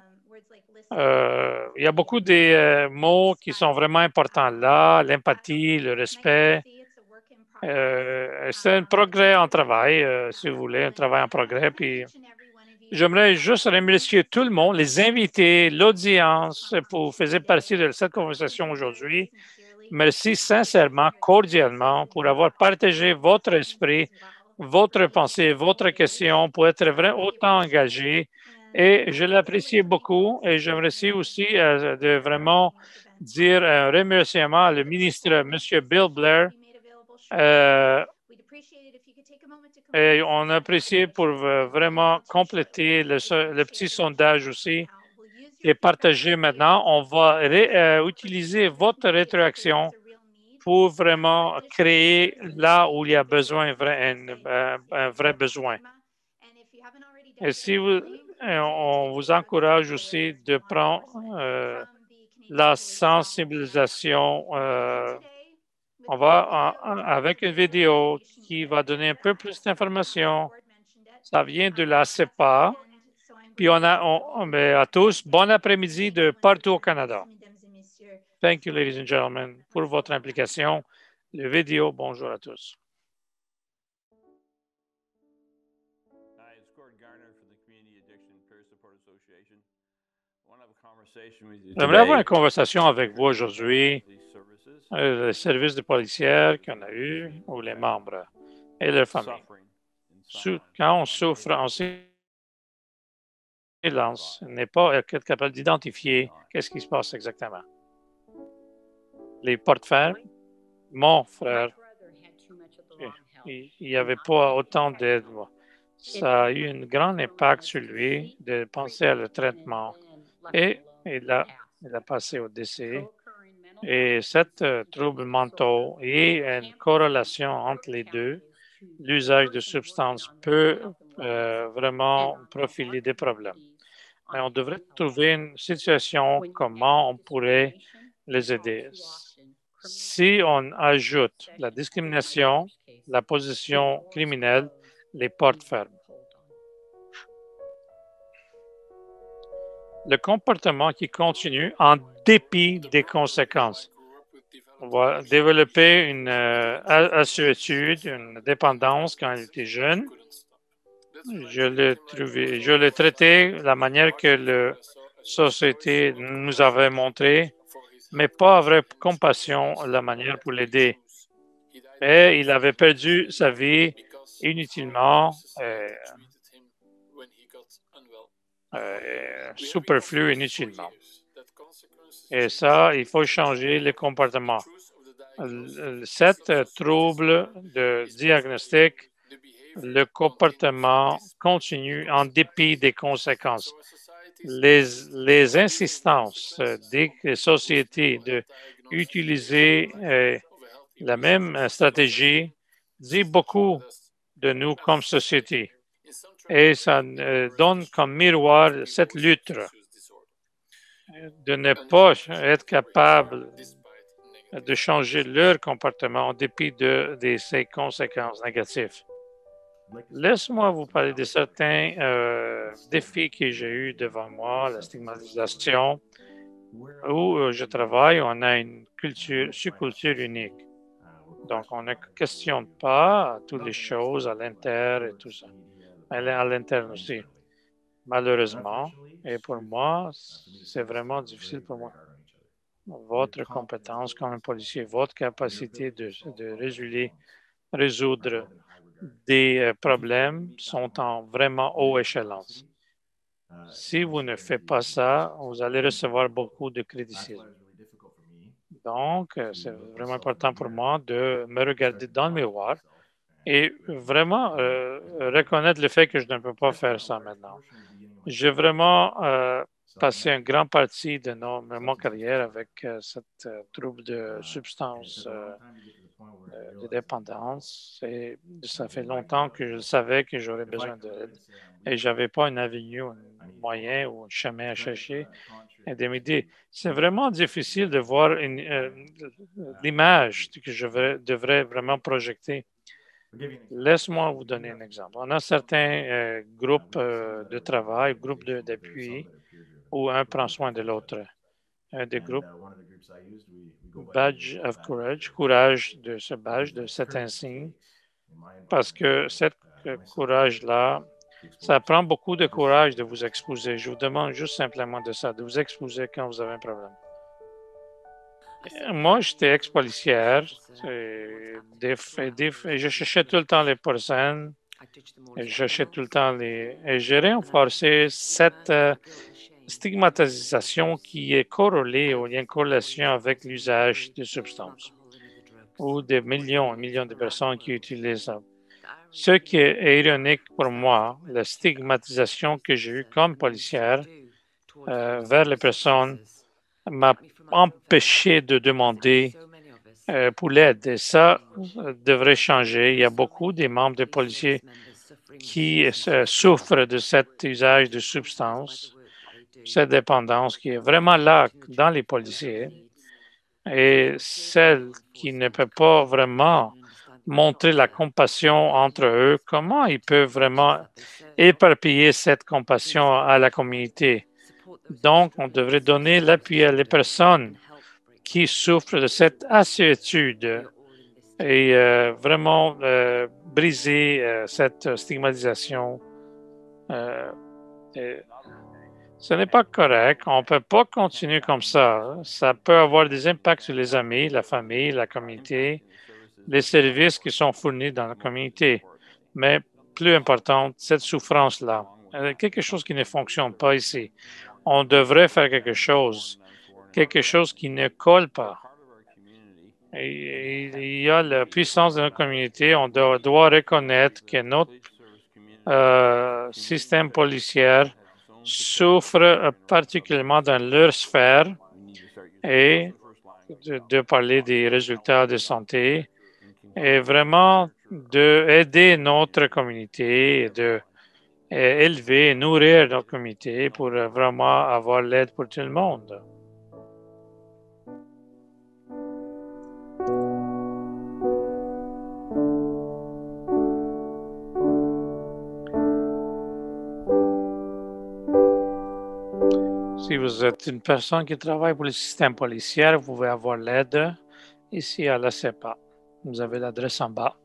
Il y a beaucoup de mots qui sont vraiment importants là, l'empathie, le respect. C'est un progrès en travail, si vous voulez, un travail en progrès. Puis, j'aimerais juste remercier tout le monde, les invités, l'audience, pour faire partie de cette conversation aujourd'hui. Merci sincèrement, cordialement, pour avoir partagé votre esprit, votre pensée, votre question, pour être vraiment autant engagé. Et je l'apprécie beaucoup. Et j'aimerais aussi de vraiment dire un remerciement à le ministre, M. Bill Blair. Et on apprécie pour vraiment compléter le petit sondage aussi et partager maintenant. On va utiliser votre rétroaction pour vraiment créer là où il y a besoin, un vrai besoin. Et si on vous encourage aussi de prendre la sensibilisation, on va avec une vidéo qui va donner un peu plus d'informations. Ça vient de la CEPA. Puis mais à tous, bon après-midi de partout au Canada. Thank you, ladies and gentlemen, pour votre implication. Le vidéo, bonjour à tous. J'aimerais avoir une conversation avec vous aujourd'hui, le service de policière qu'on a eu, ou les membres et leurs familles. Quand on souffre en silence, n'est pas capable d'identifier qu'est-ce qui se passe exactement. Les porte-fermes, mon frère, il n'y avait pas autant d'aide. Ça a eu un grand impact sur lui de penser à le traitement et il a passé au décès. Et cette trouble mentaux et une corrélation entre les deux, l'usage de substances peut vraiment profiler des problèmes. Mais on devrait trouver une situation comment on pourrait les aider. Si on ajoute la discrimination, la position criminelle, les portes fermes. Le comportement qui continue en dépit des conséquences. On va développer une assuétude, une dépendance quand il était jeune. Je l'ai traité de la manière que la société nous avait montré, mais pas avec compassion, la manière pour l'aider. Et il avait perdu sa vie inutilement, superflu inutilement. Et ça, il faut changer le comportement. Cette trouble de diagnostic, le comportement continue en dépit des conséquences. Les insistances des sociétés d'utiliser la même stratégie dit beaucoup de nous comme société. Et ça donne comme miroir cette lutte de ne pas être capable de changer leur comportement en dépit de ces conséquences négatives. Laisse-moi vous parler de certains défis que j'ai eus devant moi, la stigmatisation, où je travaille, on a une subculture unique. Donc, on ne questionne pas toutes les choses à l'interne et tout ça, à l'interne aussi, malheureusement. Et pour moi, c'est vraiment difficile pour moi. Votre compétence comme un policier, votre capacité de résoudre des problèmes sont en vraiment haut échelon. Si vous ne faites pas ça, vous allez recevoir beaucoup de criticisme. Donc, c'est vraiment important pour moi de me regarder dans le miroir et vraiment reconnaître le fait que je ne peux pas faire ça maintenant. J'ai vraiment passé une grande partie de mon carrière avec cette trouble de substance de dépendance. Et ça fait longtemps que je savais que j'aurais besoin d'aide et je n'avais pas une avenue, un moyen ou un chemin à chercher et de m'aider. C'est vraiment difficile de voir l'image que je devrais vraiment projeter. Laisse-moi vous donner un exemple. On a certains groupes de travail, groupes d'appui, où un prend soin de l'autre. Un des groupes Badge of Courage, courage de ce badge, de cet insigne, parce que ce courage-là, ça prend beaucoup de courage de vous exposer. Je vous demande juste simplement de ça, de vous exposer quand vous avez un problème. Moi, j'étais ex-policière et je cherchais tout le temps les personnes, et je cherchais tout le temps et j'ai renforcé cette stigmatisation qui est corrélée ou il y a une corrélation avec l'usage de substances ou des millions et millions de personnes qui utilisent ça. Ce qui est ironique pour moi, la stigmatisation que j'ai eue comme policière vers les personnes m'a empêché de demander pour l'aide. Et ça devrait changer. Il y a beaucoup des membres des policiers qui souffrent de cet usage de substances, cette dépendance qui est vraiment là dans les policiers. Et celle qui ne peut pas vraiment montrer la compassion entre eux, comment ils peuvent vraiment éparpiller cette compassion à la communauté. Donc, on devrait donner l'appui à les personnes qui souffrent de cette assuétude et vraiment briser cette stigmatisation. Ce n'est pas correct. On ne peut pas continuer comme ça. Ça peut avoir des impacts sur les amis, la famille, la communauté, les services qui sont fournis dans la communauté. Mais plus important, cette souffrance-là, quelque chose qui ne fonctionne pas ici. On devrait faire quelque chose qui ne colle pas. Et il y a la puissance de notre communauté. On doit reconnaître que notre système policier souffre particulièrement dans leur sphère et de parler des résultats de santé et vraiment d'aider notre communauté et de élever et nourrir notre communauté pour vraiment avoir l'aide pour tout le monde. Si vous êtes une personne qui travaille pour le système policier, vous pouvez avoir l'aide ici à la CEPA. Vous avez l'adresse en bas.